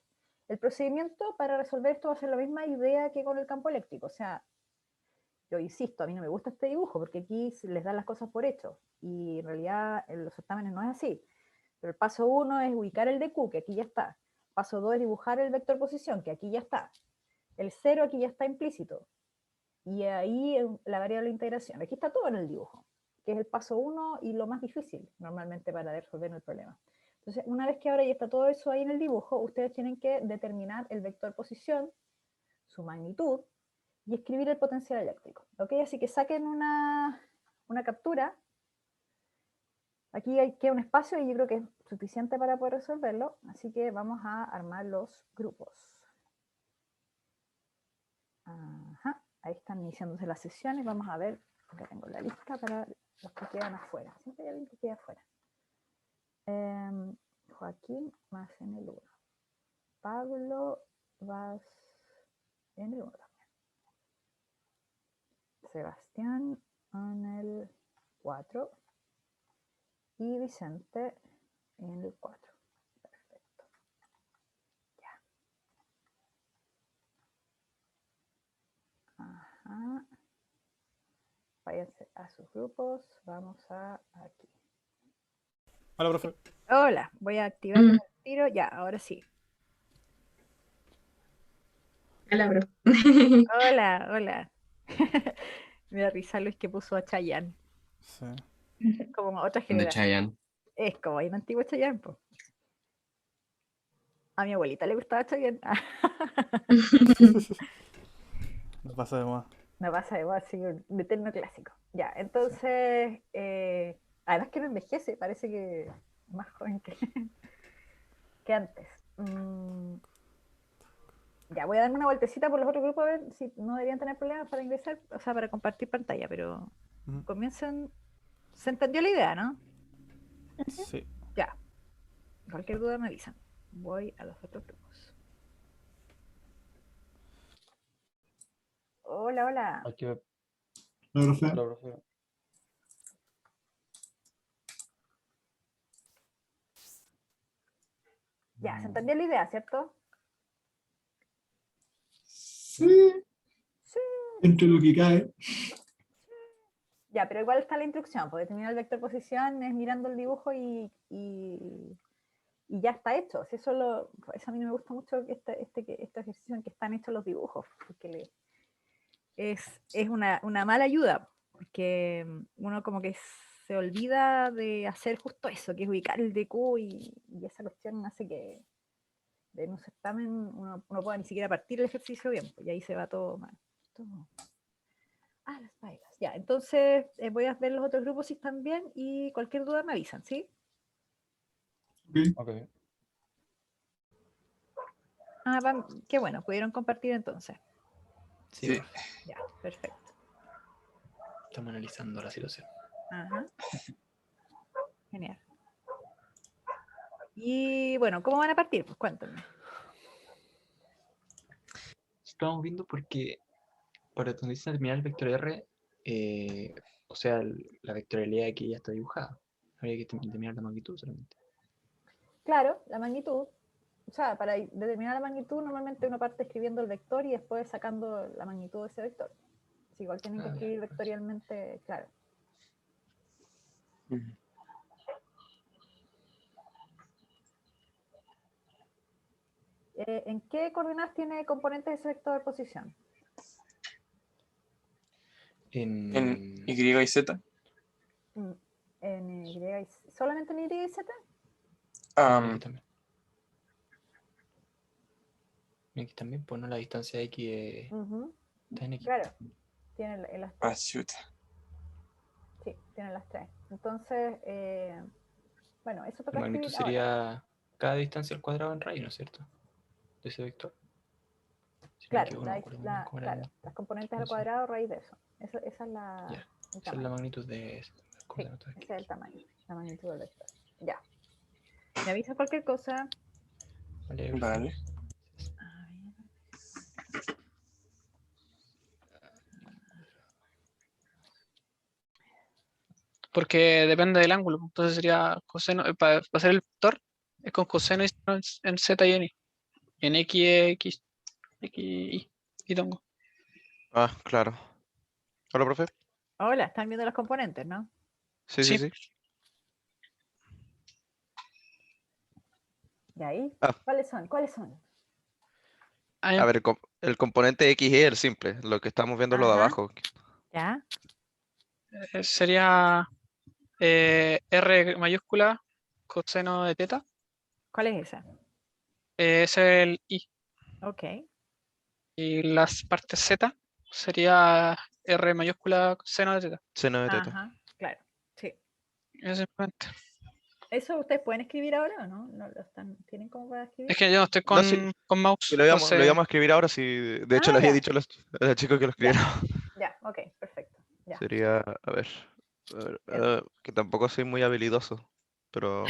El procedimiento para resolver esto va a ser la misma idea que con el campo eléctrico. O sea, yo insisto, a mí no me gusta este dibujo porque aquí les dan las cosas por hecho y en realidad en los certámenes no es así. Pero el paso 1 es ubicar el de Q, que aquí ya está. Paso 2 es dibujar el vector posición, que aquí ya está. El 0 aquí ya está implícito. Y ahí la variable de integración. Aquí está todo en el dibujo, que es el paso 1 y lo más difícil normalmente para resolver el problema. Entonces, una vez que ahora ya está todo eso ahí en el dibujo, ustedes tienen que determinar el vector posición, su magnitud, y escribir el potencial eléctrico. ¿Ok? Así que saquen una captura. Aquí queda un espacio y yo creo que es suficiente para poder resolverlo. Así que vamos a armar los grupos. Ajá, ahí están iniciándose las sesiones. Vamos a ver, acá tengo la lista para los que quedan afuera. Siempre hay alguien que queda afuera. Joaquín más en el 1. Pablo vas en el 1 también. Sebastián en el 4. Y Vicente en el 4. Perfecto. Ya. Ajá. Váyanse a sus grupos. Vamos a aquí. Hola, profe. Hola, voy a activarles el tiro. Ya, ahora sí. Hola, bro. Hola, hola. Me da risa Luis que puso a Chayanne. Sí. Como otra De generación. Chayanne. Es como hay un antiguo Chayanne, po. A mi abuelita le gustaba Chayanne. No pasa de moda. No pasa de moda, sigue un eterno clásico. Ya, entonces, además que no envejece, parece que es más joven que antes. Ya, voy a darme una vueltecita por los otros grupos a ver si no deberían tener problemas para ingresar, o sea, para compartir pantalla, pero Ujú. comiencen. ¿Se entendió la idea, no? Sí. Ya, cualquier duda me avisan. Voy a los otros grupos. Hola, hola. Aquí va. Hola, profe. Hola, profe. Ya, se entendió la idea, ¿cierto? Sí, Sí. entre lo que cae. Ya, pero igual está la instrucción, pues determinar el vector posición es mirando el dibujo y ya está hecho. Si eso a mí no me gusta mucho este ejercicio en que están hechos los dibujos, porque es una mala ayuda, porque uno como que se olvida de hacer justo eso, que es ubicar el DQ y esa cuestión hace que en un certamen uno no pueda ni siquiera partir el ejercicio bien, pues, y ahí se va todo mal. Las bailas. Ya, entonces voy a ver los otros grupos si están bien y cualquier duda me avisan, ¿sí? Ok. Qué bueno, pudieron compartir entonces. Sí, Sí. profe. Ya, perfecto. Estamos analizando la situación. Ajá. Genial. Y bueno, ¿cómo van a partir? Pues cuéntame. Estamos viendo porque para donde dice terminar el vector R, o sea, la vectorialidad aquí ya está dibujada. Habría que determinar la magnitud solamente. Claro, la magnitud. O sea, para determinar la magnitud, normalmente uno parte escribiendo el vector y después sacando la magnitud de ese vector. Así igual tienen que Ah, ya, escribir pues. vectorialmente, claro. Ujú. ¿En qué coordenadas tiene componentes ese vector de posición? En En... Y y Z. Mm, En Y, ¿solamente en Y y Z? Aquí también. Aquí también, pues no, la distancia X está en X. Claro, tiene las Ah, tres. shoot. Sí, tiene las tres. Entonces, bueno, eso La toca magnitud escribir ahora. sería cada distancia al cuadrado en raíz, ¿no es cierto? De ese vector. Si no me Claro, equivoco, no me acuerdo muy bien cómo era claro, las componentes al eso. cuadrado raíz de eso. Esa es Ya, el esa es la tamaño. magnitud de ese. Sí, coordenada de ese X. es el tamaño, la magnitud del vector. Ya. Me avisa cualquier cosa. Vale, Vale. A ver. Porque depende del ángulo. Entonces sería coseno, para hacer el vector, es con coseno y seno en Z y en Y. En X, X, y tongo. Ah, claro. Hola, profe. Hola, están viendo los componentes, ¿no? Sí, sí, Sí. sí. ¿Y ahí? Ah, ¿Cuáles son? ¿Cuáles son? a ver, el componente X y el simple, lo que estamos viendo es lo de Ajá. abajo. ¿Ya? Sería R mayúscula coseno de teta. ¿Cuál es esa? Es el I. Ok. Y las partes Z sería R mayúscula seno de teta. Seno de teta. Ajá, claro. Sí. Eso simplemente. ¿Eso ustedes pueden escribir ahora o no? ¿No lo tienen como para escribir? Es que yo no estoy No, sí, con mouse. sí, lo íbamos a Entonces, escribir ahora, sí. De hecho, le había ya. dicho a los chicos que lo Ya, escribieran. ya, ok, perfecto. Ya. Sería, a ver, que tampoco soy muy habilidoso, pero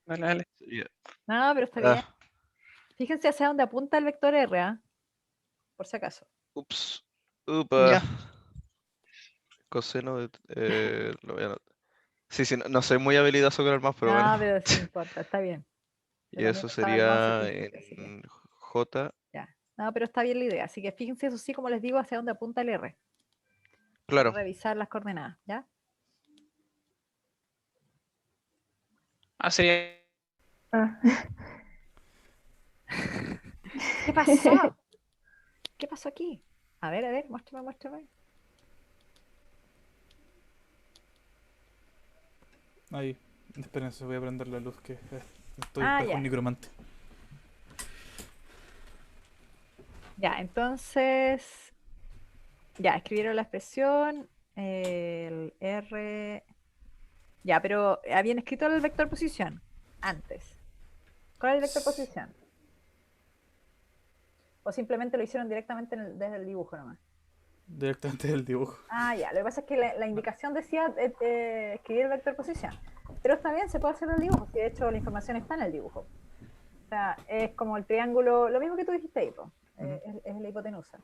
dale. sería, No, pero está bien. ah, Fíjense hacia dónde apunta el vector R, ¿ah? Por si acaso. ups, upa, Ya. coseno de, lo voy a anotar. Sí, sí, no soy muy habilidoso con el mouse, pero bueno. No, pero sí no importa, está bien. Yo Y también eso usaba el mouse al sería principio, así que en J, ya. No, pero está bien la idea. Así que fíjense, eso sí, como les digo, hacia dónde apunta el R. Para claro. revisar las coordenadas, ¿ya? Ah, sería. Ah. ¿Qué pasó? ¿Qué pasó aquí? A ver, muéstrame. Ahí. Espérense, voy a prender la luz que estoy Ah, bajo ya. un necromante. Ya, entonces, ya, escribieron la expresión, el R, ya, pero habían escrito el vector posición antes. ¿Cuál es el vector posición? O simplemente lo hicieron directamente desde el dibujo nomás. Directamente del dibujo. Ah, ya, lo que pasa es que la indicación decía escribir el vector posición, pero está bien, se puede hacer el dibujo, si de hecho la información está en el dibujo. O sea, es como el triángulo, lo mismo que tú dijiste ahí, es la hipotenusa.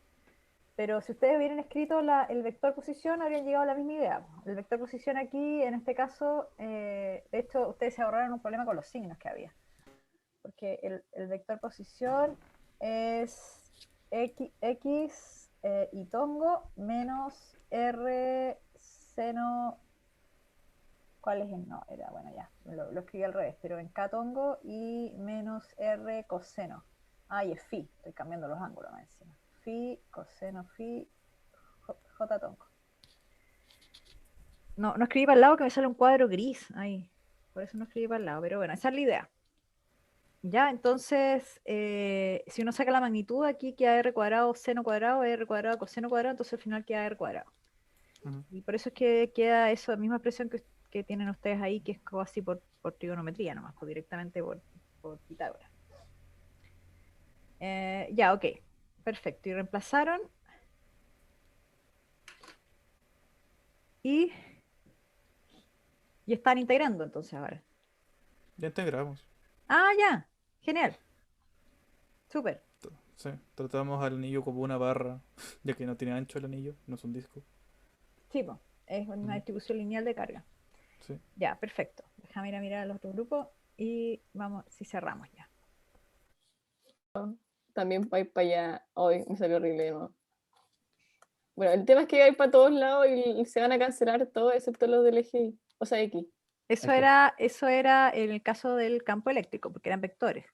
Pero si ustedes hubieran escrito el vector posición, habrían llegado a la misma idea. El vector posición aquí, en este caso, de hecho, ustedes se ahorraron un problema con los signos que había. Porque el vector posición es X y tongo menos R seno. ¿Cuál es el no? Era, bueno, ya, lo escribí al revés, pero en K tongo y menos R coseno. Ah, y es phi, estoy cambiando los ángulos más encima. Phi, coseno, phi, J tongo. No escribí para el lado que me sale un cuadro gris ahí. Por eso no escribí para el lado, pero bueno, esa es la idea. Ya, entonces, si uno saca la magnitud, aquí queda R cuadrado, seno cuadrado, R cuadrado, coseno cuadrado, entonces al final queda R cuadrado. Y por eso es que queda esa misma expresión que tienen ustedes ahí, que es casi por trigonometría nomás, pues directamente por Pitágoras. Ya, ok. Perfecto. Y reemplazaron. Y están integrando entonces ahora. Ya integramos. Ah, ya. Genial. Súper. Sí, tratamos al anillo como una barra, ya que no tiene ancho el anillo, no es un disco. Sí, po, es una distribución lineal de carga. Sí. Ya, perfecto. Déjame ir a mirar al otro grupo y vamos, si cerramos ya. También va a ir para allá. Hoy me salió horrible de nuevo. Bueno, el tema es que va a ir para todos lados y se van a cancelar todos excepto los del eje Y, o sea, X. Eso Ok. era en el caso del campo eléctrico, porque eran vectores.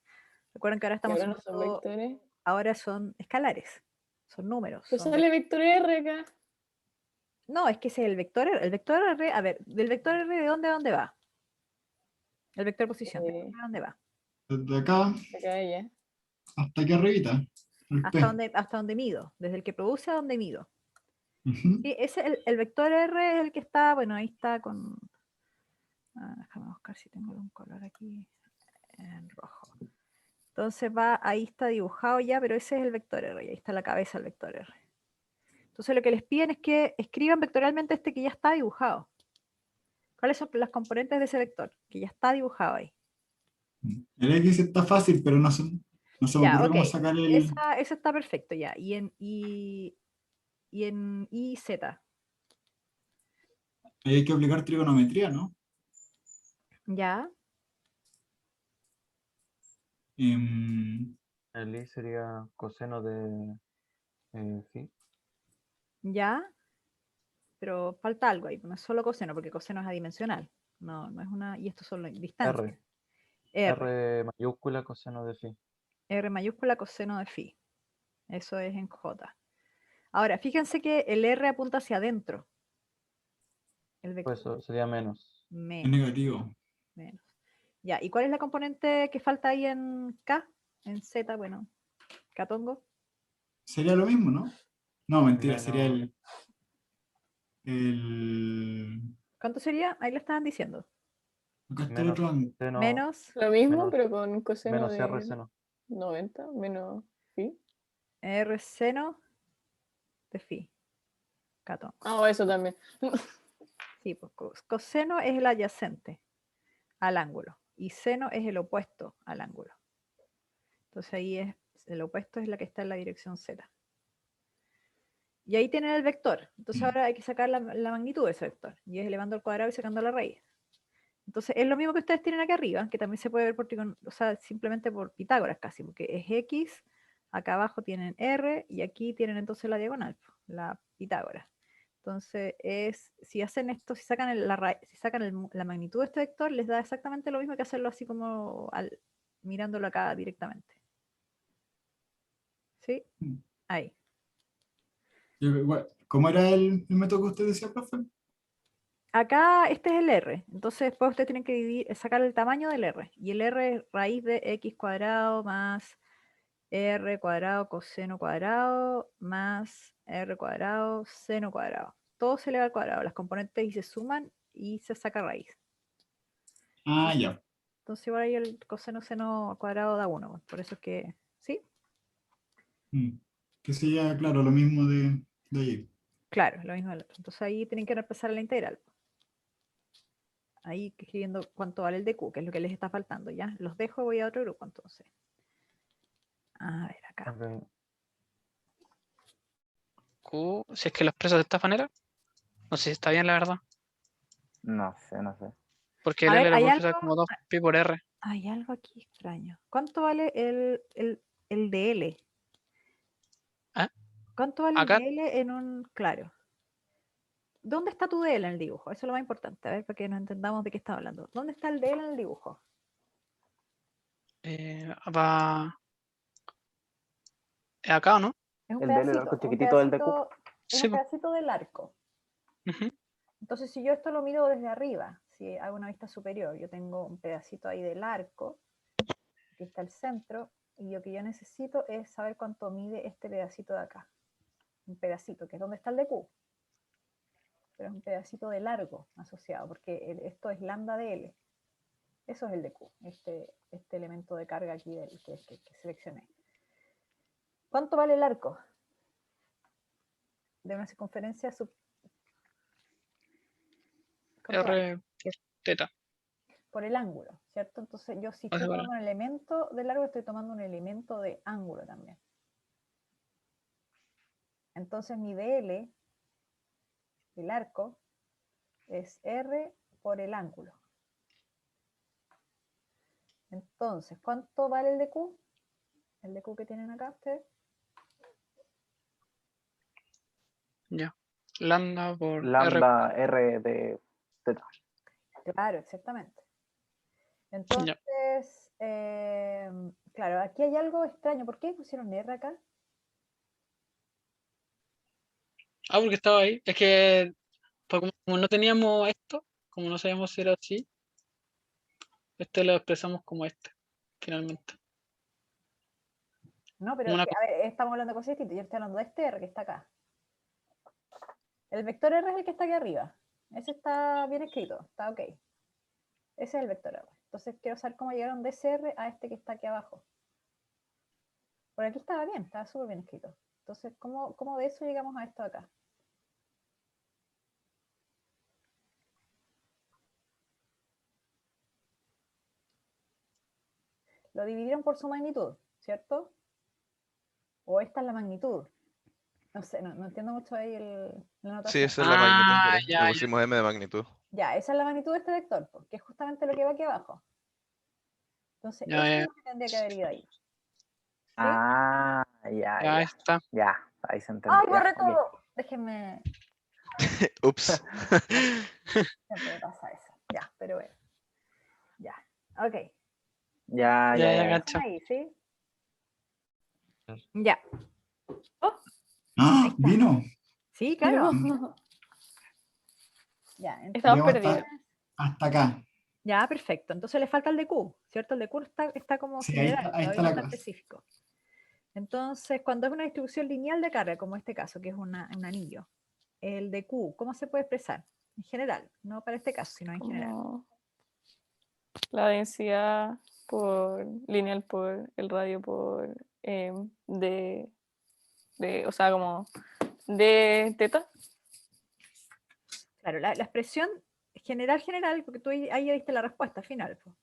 Recuerden que ahora Y estamos ahora no son usando, vectores. ahora son escalares, son números. Pues son sale vector R acá. No, es que ese es el vector R. El vector R, a ver, del vector R, ¿de dónde a dónde va? El vector posición, ¿de dónde a dónde va? Desde acá Acá ya. hasta aquí arribita. El P. Hasta donde mido, desde el que produce a donde mido. Ujú. Sí, el vector R es el que está, bueno, ahí está con... déjame buscar si tengo un color aquí en rojo. Entonces ahí está dibujado ya, pero ese es el vector R, y ahí está la cabeza del vector R. Entonces lo que les piden es que escriban vectorialmente este que ya está dibujado. ¿Cuáles son las componentes de ese vector? Que ya está dibujado ahí. El X está fácil, pero no se me Ya, ocurre ok. cómo sacar el... Esa está perfecto ya. Y en Y, Z. Ahí hay que aplicar trigonometría, ¿no? Ya, Em, El I sería coseno de phi. ya. Pero falta algo ahí. No es solo coseno, porque coseno es adimensional. No, no es una. Y esto son las distancias. R mayúscula coseno de phi. R mayúscula coseno de phi. Eso es en J. Ahora, fíjense que el R apunta hacia adentro. El Pues vector. eso sería menos. es Menos, negativo. menos. Ya, ¿y cuál es la componente que falta ahí en K? En Z, bueno, Katongo. Sería lo mismo, ¿no? No, mentira, sería Menos. el... ¿Cuánto sería? Ahí lo estaban diciendo. Acá está el Menos otro ángulo. seno. Menos Lo mismo, Menos, pero con coseno menos R de seno. 90 menos phi. R seno de phi. Katongo. Ah, eso también. Sí, pues coseno es el adyacente al ángulo y seno es el opuesto al ángulo. Entonces ahí el opuesto es la que está en la dirección Z. Y ahí tienen el vector. Entonces ahora hay que sacar la magnitud de ese vector. Y es elevando al cuadrado y sacando la raíz. Entonces es lo mismo que ustedes tienen aquí arriba, que también se puede ver o sea, simplemente por Pitágoras casi, porque es X, acá abajo tienen R y aquí tienen entonces la diagonal, la Pitágoras. Entonces si hacen esto, si sacan la magnitud de este vector, les da exactamente lo mismo que hacerlo así como mirándolo acá directamente. ¿Sí? Ahí. ¿Cómo era el método que usted decía, profe? Acá este es el R, entonces después ustedes tienen que sacar el tamaño del R, y el R es raíz de x cuadrado más r cuadrado coseno cuadrado más r cuadrado seno cuadrado. Todo se eleva al cuadrado, las componentes y se suman y se saca raíz. Ah, ya. Entonces igual ahí el coseno seno cuadrado da 1, por eso es que, ¿sí? Que sería, claro, lo mismo de allí. Claro, lo mismo del otro. Entonces ahí tienen que reemplazar la integral. Ahí escribiendo cuánto vale el de Q, que es lo que les está faltando, ¿ya? Los dejo, voy a otro grupo entonces. A ver, acá. Ok. Q, si es que lo expreso de esta manera. No sé si está bien, la verdad. No sé, no sé. Porque A el ver, L lo puedo expresar como 2pi por R. hay algo aquí extraño. ¿Cuánto vale el de L? ¿Ah? ¿Cuánto vale Acá, el de L en un claro? ¿Dónde está tu DL en el dibujo? Eso es lo más importante, a ver, para que nos entendamos de qué está hablando. ¿Dónde está el DL en el dibujo? va acá, ¿o no? Es un El del pedacito, arco chiquitito del de Q. es Sí, un po. pedacito del arco. Ujú. Entonces, si yo esto lo miro desde arriba, si hago una vista superior, yo tengo un pedacito ahí del arco, aquí está el centro, y lo que yo necesito es saber cuánto mide este pedacito de acá. Un pedacito, que es donde está el de Q. Pero es un pedacito de largo asociado, porque esto es lambda de L. Eso es el de Q, este elemento de carga aquí que seleccioné. ¿Cuánto vale el arco de una circunferencia ¿cuánto vale? R por teta. Por el ángulo, ¿cierto? Entonces yo si O estoy sea, tomando un elemento de largo, estoy tomando un elemento de ángulo también. Entonces mi DL del arco es R por el ángulo. Entonces, ¿cuánto vale el de Q? El de Q que tienen acá ustedes. Ya. Lambda por R. Lambda R de Z. Claro, exactamente. Entonces, claro, aquí hay algo extraño. ¿Por qué pusieron R acá? Ah, porque estaba ahí. Es que como no teníamos esto, como no sabíamos si era así, este lo expresamos como este, finalmente. No, pero Como una a ver, estamos hablando de cosas distintas. Yo estoy hablando de este R que está acá. El vector R es el que está aquí arriba. Ese está bien escrito, está ok. Ese es el vector R. Entonces quiero saber cómo llegaron de ese R a este que está aquí abajo. Por aquí estaba bien, estaba súper bien escrito. Entonces, ¿cómo de eso llegamos a esto de acá? Lo dividieron por su magnitud, ¿cierto? O esta es la magnitud. No sé, no entiendo mucho ahí la Sí, notación. esa es la magnitud, Ah, por ahí. ya, Le ya. pusimos M de magnitud. Ya, esa es la magnitud de este vector, que es justamente lo que va aquí abajo. Entonces, Ya, eso ya, es lo que tendría que haber ido ahí. ¿Sí? Ah, ya, ya, ya. ahí está. Ya, ahí se entendió. ¡Ay, Ya, borré ok. todo! Déjenme. Ups. Siempre me pasa eso. Ya, pero bueno. Ya. Ok. Ya, Ya, ya, ya, ya. cacho. Ahí, ¿sí? Ya. ¡Ah! está. ¡Vino! Sí, claro. No. Ya, Estamos Llegó perdidos. hasta acá. ya, perfecto. Entonces le falta el de Q, ¿cierto? El de Q está como Sí, ahí general, está, ahí todavía está no la está cosa. específico. Entonces, cuando es una distribución lineal de carga, como este caso, que es un anillo, el de Q, ¿cómo se puede expresar? En general, no para este caso, sino en general. Como la densidad por lineal por el radio por o sea, como de teta. Claro, la expresión general, porque tú ahí ya diste la respuesta final. Po.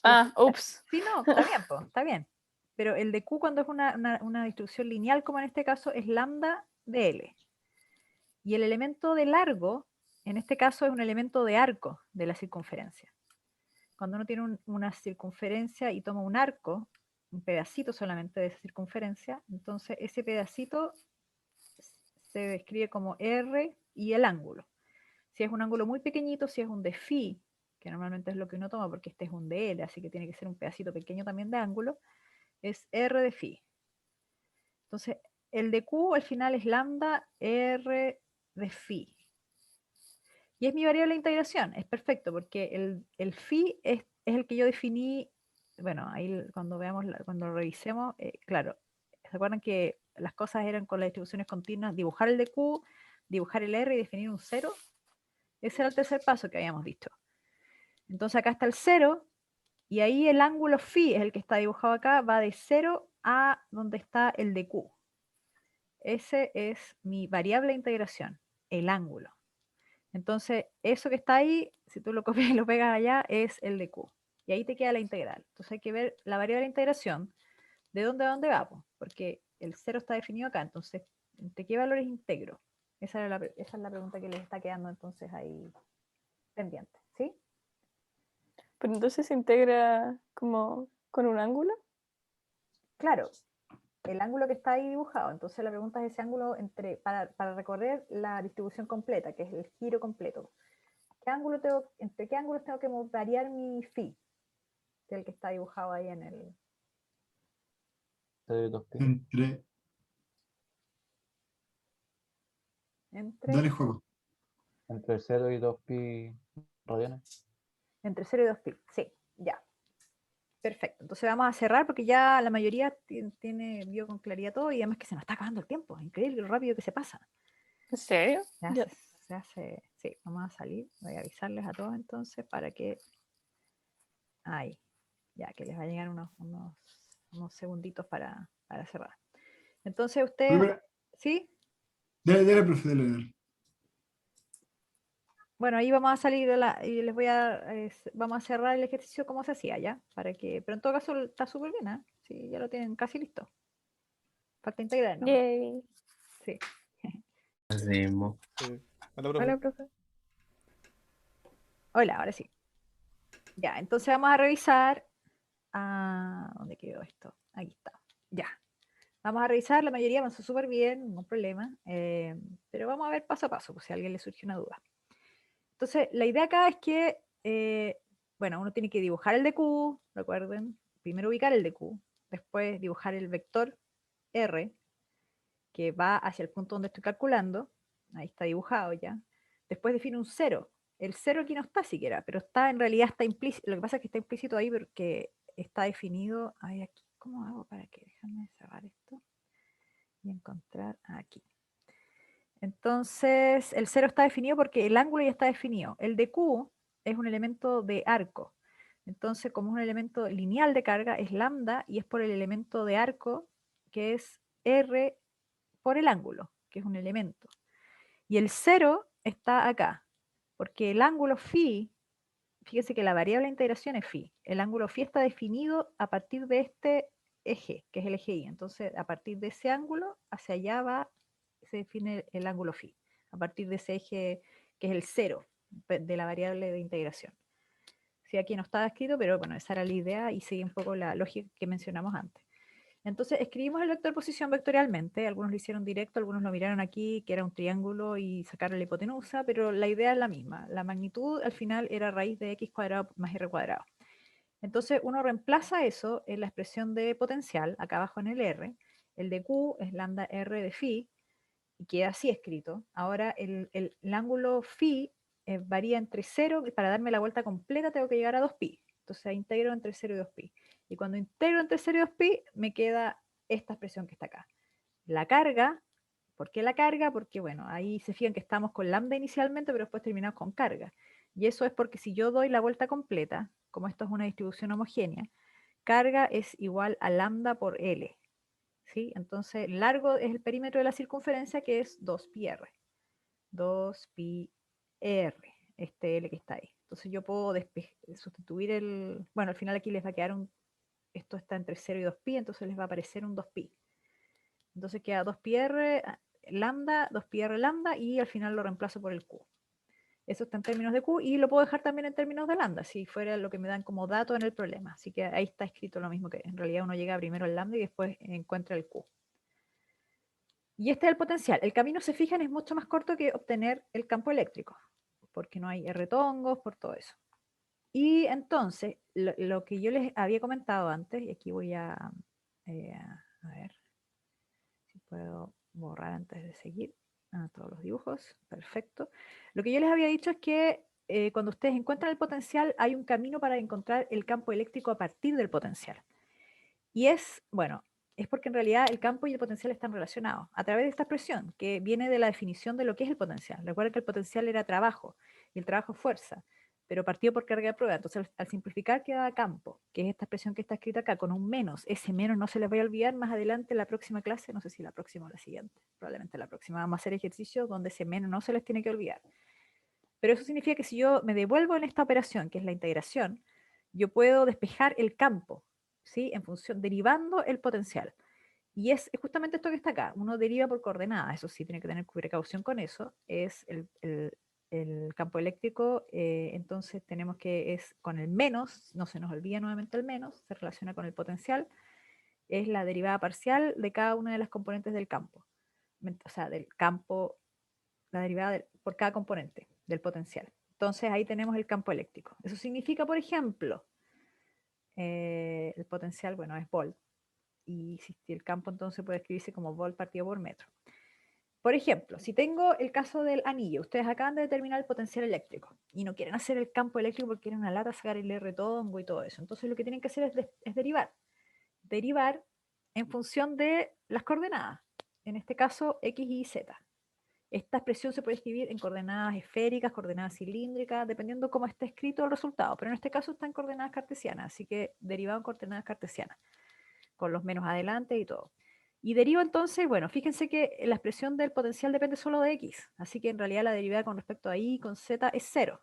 Ah, ups. Sí, no, está bien, po, está bien. Pero el de Q cuando es una distribución lineal, como en este caso, es lambda de L. Y el elemento de largo, en este caso, es un elemento de arco de la circunferencia. Cuando uno tiene una circunferencia y toma un arco, un pedacito solamente de esa circunferencia, entonces ese pedacito se describe como R y el ángulo. Si es un ángulo muy pequeñito, si es un de phi, que normalmente es lo que uno toma porque este es un de L, así que tiene que ser un pedacito pequeño también de ángulo, es R de phi. Entonces, el de Q al final es lambda R de phi. Y es mi variable de integración, es perfecto, porque el phi es el que yo definí, bueno, ahí cuando veamos, cuando lo revisemos, claro, ¿se acuerdan que las cosas eran con las distribuciones continuas? Dibujar el de Q, dibujar el R y definir un cero. Ese era el tercer paso que habíamos visto. Entonces acá está el 0, y ahí el ángulo phi es el que está dibujado acá, va de 0 a donde está el de Q. Ese es mi variable de integración, el ángulo. Entonces, eso que está ahí, si tú lo copias y lo pegas allá, es el de Q. Y ahí te queda la integral. Entonces hay que ver la variable de integración, de dónde a dónde va, porque el 0 está definido acá. Entonces, ¿entre qué valores integro? Esa es la pregunta que les está quedando entonces ahí pendiente. ¿Sí? Pero entonces se integra como con un ángulo. Claro, el ángulo que está ahí dibujado. Entonces la pregunta es ese ángulo para recorrer la distribución completa, que es el giro completo. ¿Entre qué ángulos tengo que variar mi phi? Que es el que está dibujado ahí en el... Dale juego. Entre 0 y 2pi radianes. Entre 0 y 2 pi. Sí, ya. Perfecto. Entonces vamos a cerrar porque ya la mayoría vio con claridad todo y además que se nos está acabando el tiempo. Es increíble lo rápido que se pasa. ¿En serio? Sí, vamos a salir. Voy a avisarles a todos entonces para que... Ahí. Ya, que les va a llegar unos segunditos para cerrar. Entonces ustedes... ¿Sí? Dale, profe, dale. Bueno, ahí vamos a salir y les voy a vamos a cerrar el ejercicio como se hacía ya, pero en todo caso está súper bien, ¿eh? Sí, ya lo tienen casi listo. Falta integrar, ¿no? Yay. Sí. Sí. Hola, profe. Hola, profe. Hola, ahora sí. Ya, entonces vamos a revisar. ¿Dónde quedó esto? Aquí está. Ya. Vamos a revisar, la mayoría avanzó súper bien, ningún problema. Pero vamos a ver paso a paso, por si a alguien le surge una duda. Entonces, la idea acá es que, bueno, uno tiene que dibujar el DQ, recuerden. Primero ubicar el DQ, después dibujar el vector R, que va hacia el punto donde estoy calculando. Ahí está dibujado ya. Después define un 0. El 0 aquí no está siquiera, pero está en realidad está implícito. Lo que pasa es que está implícito ahí porque está definido. Ay, aquí, ¿cómo hago para que? Déjame cerrar esto y encontrar aquí. Entonces, el 0 está definido porque el ángulo ya está definido. El de Q es un elemento de arco. Entonces, como es un elemento lineal de carga, es lambda y es por el elemento de arco, que es R por el ángulo, que es un elemento. Y el 0 está acá, porque el ángulo phi, fíjese que la variable de integración es phi. El ángulo phi está definido a partir de este eje, que es el eje y. Entonces, a partir de ese ángulo, hacia allá va, se define el ángulo phi. A partir de ese eje, que es el 0 de la variable de integración. Sí, aquí no estaba escrito, pero bueno, esa era la idea y sigue un poco la lógica que mencionamos antes. Entonces escribimos el vector posición vectorialmente, algunos lo hicieron directo, algunos lo miraron aquí, que era un triángulo y sacaron la hipotenusa, pero la idea es la misma. La magnitud al final era raíz de x cuadrado más r cuadrado. Entonces uno reemplaza eso en la expresión de potencial, acá abajo en el r, el de q es lambda r de phi, y queda así escrito. Ahora el ángulo phi varía entre 0, para darme la vuelta completa tengo que llegar a 2pi. Entonces integro entre 0 y 2pi. Y cuando integro entre 0 y 2pi, me queda esta expresión que está acá. La carga, ¿por qué la carga? Porque bueno, ahí se fijan que estamos con lambda inicialmente, pero después terminamos con carga. Y eso es porque si yo doy la vuelta completa, como esto es una distribución homogénea, carga es igual a lambda por L. ¿Sí? Entonces, largo es el perímetro de la circunferencia, que es 2πr. 2πr, este L que está ahí. Entonces yo puedo sustituir el... Bueno, al final aquí les va a quedar un... Esto está entre 0 y 2pi, entonces les va a aparecer un 2pi. Entonces queda 2πr lambda, 2πr lambda, y al final lo reemplazo por el q. Eso está en términos de q, y lo puedo dejar también en términos de lambda, si fuera lo que me dan como dato en el problema. Así que ahí está escrito lo mismo, que en realidad uno llega primero al lambda y después encuentra el q. Y este es el potencial. El camino, se fijan, es mucho más corto que obtener el campo eléctrico, porque no hay retongos, por todo eso. Y entonces, lo que yo les había comentado antes, y aquí voy a ver si puedo borrar antes de seguir todos los dibujos. Perfecto. Lo que yo les había dicho es que cuando ustedes encuentran el potencial, hay un camino para encontrar el campo eléctrico a partir del potencial. Y es, bueno, es porque en realidad el campo y el potencial están relacionados a través de esta expresión que viene de la definición de lo que es el potencial. Recuerden que el potencial era trabajo y el trabajo es fuerza, pero partido por carga de prueba. Entonces al simplificar queda campo, que es esta expresión que está escrita acá con un menos. Ese menos no se les vaya a olvidar más adelante en la próxima clase, no sé si la próxima o la siguiente, probablemente la próxima. Vamos a hacer ejercicios donde ese menos no se les tiene que olvidar. Pero eso significa que si yo me devuelvo en esta operación, que es la integración, yo puedo despejar el campo, ¿sí? En función, derivando el potencial. Y es justamente esto que está acá. Uno deriva por coordenadas, eso sí, tiene que tener precaución con eso. Es el campo eléctrico, entonces tenemos que, es con el menos, no se nos olvida nuevamente el menos, se relaciona con el potencial, es la derivada parcial de cada una de las componentes del campo. O sea, del campo, la derivada por cada componente del potencial. Entonces ahí tenemos el campo eléctrico. Eso significa, por ejemplo, el potencial, bueno, es volt. Y si el campo entonces puede escribirse como volt partido por metro. Por ejemplo, si tengo el caso del anillo, ustedes acaban de determinar el potencial eléctrico y no quieren hacer el campo eléctrico porque quieren una lata, sacar el R tongo y todo eso. Entonces lo que tienen que hacer es derivar. Derivar en función de las coordenadas. En este caso, X, Y, Z. Esta expresión se puede escribir en coordenadas esféricas, coordenadas cilíndricas, dependiendo cómo esté escrito el resultado. Pero en este caso está en coordenadas cartesianas, así que derivado en coordenadas cartesianas, con los menos adelante y todo. Y derivo entonces, bueno, fíjense que la expresión del potencial depende solo de X, así que en realidad la derivada con respecto a Y con Z es 0.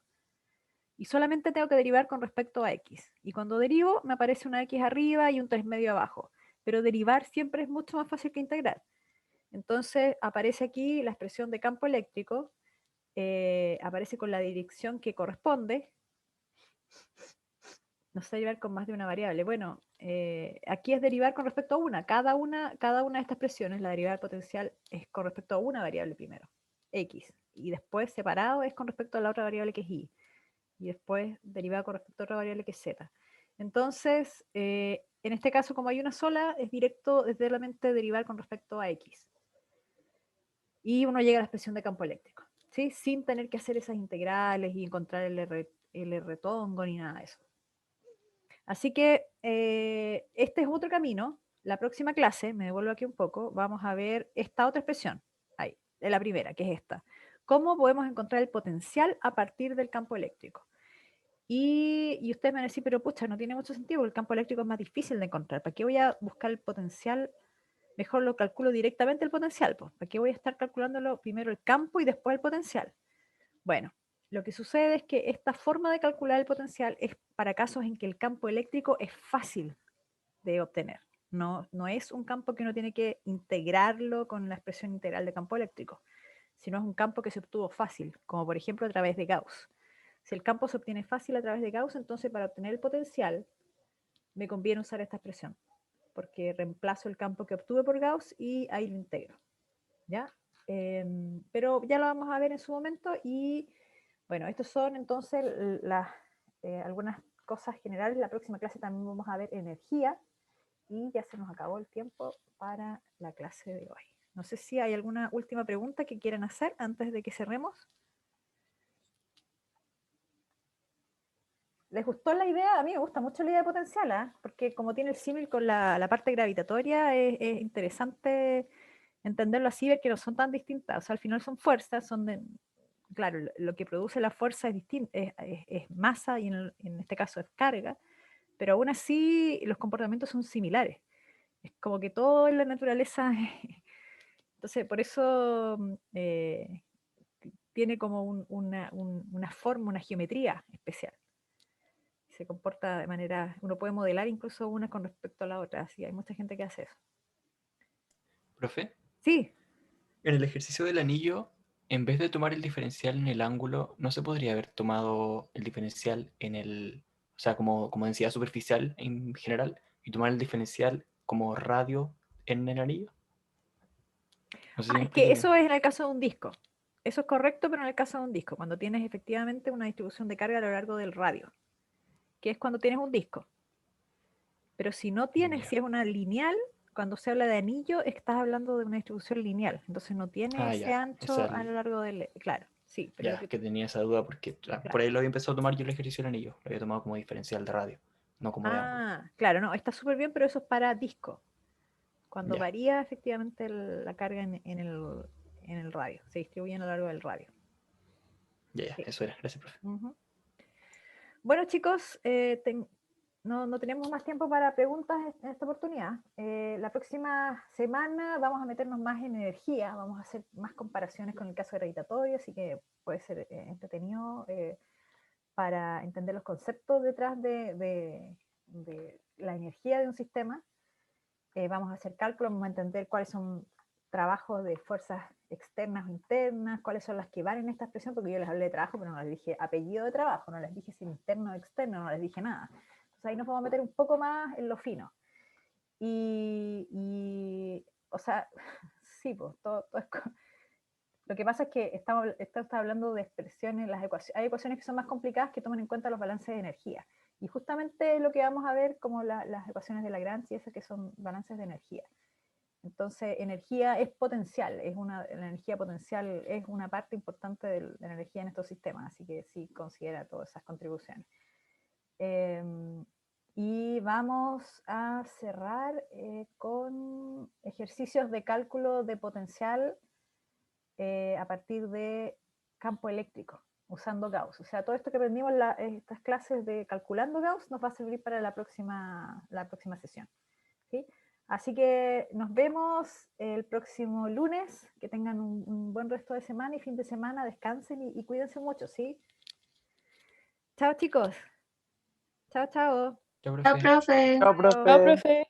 Y solamente tengo que derivar con respecto a X. Y cuando derivo me aparece una X arriba y un 3 medio abajo. Pero derivar siempre es mucho más fácil que integrar. Entonces aparece aquí la expresión de campo eléctrico, aparece con la dirección que corresponde, No sé derivar con más de una variable. Bueno, aquí es derivar con respecto a una. Cada una de estas expresiones, la derivada del potencial es con respecto a una variable primero, x. Y después separado es con respecto a la otra variable que es y. Y después derivada con respecto a otra variable que es z. Entonces, en este caso, como hay una sola, es directamente derivar con respecto a x. Y uno llega a la expresión de campo eléctrico, ¿sí? Sin tener que hacer esas integrales y encontrar el retongo ni nada de eso. Así que este es otro camino. La próxima clase, me devuelvo aquí un poco, vamos a ver esta otra expresión, ahí, de la primera, que es esta. ¿Cómo podemos encontrar el potencial a partir del campo eléctrico? Y ustedes me van a decir, pero pucha, no tiene mucho sentido, porque el campo eléctrico es más difícil de encontrar. ¿Para qué voy a buscar el potencial? Mejor lo calculo directamente el potencial. Pues. ¿Para qué voy a estar calculándolo primero el campo y después el potencial? Bueno, lo que sucede es que esta forma de calcular el potencial es para casos en que el campo eléctrico es fácil de obtener. No es un campo que uno tiene que integrarlo con la expresión integral de campo eléctrico, sino es un campo que se obtuvo fácil, como por ejemplo a través de Gauss. Si el campo se obtiene fácil a través de Gauss, entonces para obtener el potencial me conviene usar esta expresión, porque reemplazo el campo que obtuve por Gauss y ahí lo integro. ¿Ya? Pero ya lo vamos a ver en su momento y bueno, estos son entonces algunas cosas generales. La próxima clase también vamos a ver energía y ya se nos acabó el tiempo para la clase de hoy. No sé si hay alguna última pregunta que quieran hacer antes de que cerremos. ¿Les gustó la idea? A mí me gusta mucho la idea de potencial, ¿eh? Porque como tiene el símil con la parte gravitatoria, es interesante entenderlo así, ver que no son tan distintas. O sea, al final son fuerzas, claro, lo que produce la fuerza es distinto, es masa y en este caso es carga, pero aún así los comportamientos son similares. Es como que todo en la naturaleza, entonces por eso tiene como una forma, una geometría especial. Se comporta de manera, uno puede modelar incluso una con respecto a la otra, así hay mucha gente que hace eso. ¿Profe? Sí. En el ejercicio del anillo, en vez de tomar el diferencial en el ángulo, ¿no se podría haber tomado el diferencial en el, o sea, como densidad superficial en general, y tomar el diferencial como radio en el anillo? No sé si me Es que explico eso bien. es en el caso de un disco. Eso es correcto, pero en el caso de un disco, cuando tienes efectivamente una distribución de carga a lo largo del radio, que es cuando tienes un disco. Pero si no tienes, Ya. si es una lineal, cuando se habla de anillo, estás hablando de una distribución lineal. Entonces no tiene ese Ya. ancho a lo largo del... Claro, sí. Pero Ya, que tenía esa duda porque por ahí lo había empezado a tomar yo el ejercicio del anillo. Lo había tomado como diferencial de radio, no como de ángulo. Claro, no, está súper bien, pero eso es para disco. Cuando Ya. varía efectivamente la carga en el radio, se distribuye a lo largo del radio. Ya, Sí. eso era. Gracias, profe. Bueno, chicos, no tenemos más tiempo para preguntas en esta oportunidad. La próxima semana vamos a meternos más en energía, vamos a hacer más comparaciones con el caso gravitatorio, así que puede ser entretenido para entender los conceptos detrás de la energía de un sistema. Vamos a hacer cálculos, vamos a entender cuáles son trabajos de fuerzas externas o internas, cuáles son las que van en esta expresión, porque yo les hablé de trabajo, pero no les dije apellido de trabajo, no les dije si interno o externo, no les dije nada. Entonces ahí nos vamos a meter un poco más en lo fino. O sea, sí, pues todo es... Lo que pasa es que estamos hablando de expresiones, hay ecuaciones que son más complicadas que toman en cuenta los balances de energía. Y justamente lo que vamos a ver como las ecuaciones de Lagrange y esas que son balances de energía. Entonces, energía es potencial, la energía potencial es una parte importante de la energía en estos sistemas, así que sí considera todas esas contribuciones. Y vamos a cerrar con ejercicios de cálculo de potencial a partir de campo eléctrico, usando Gauss. O sea, todo esto que aprendimos en estas clases de calculando Gauss nos va a servir para la próxima sesión. ¿Sí? Así que nos vemos el próximo lunes. Que tengan un buen resto de semana y fin de semana. Descansen y cuídense mucho, ¿sí? Chao, chicos. Chao, chao. Chao, Chao, profe. Chao, profe.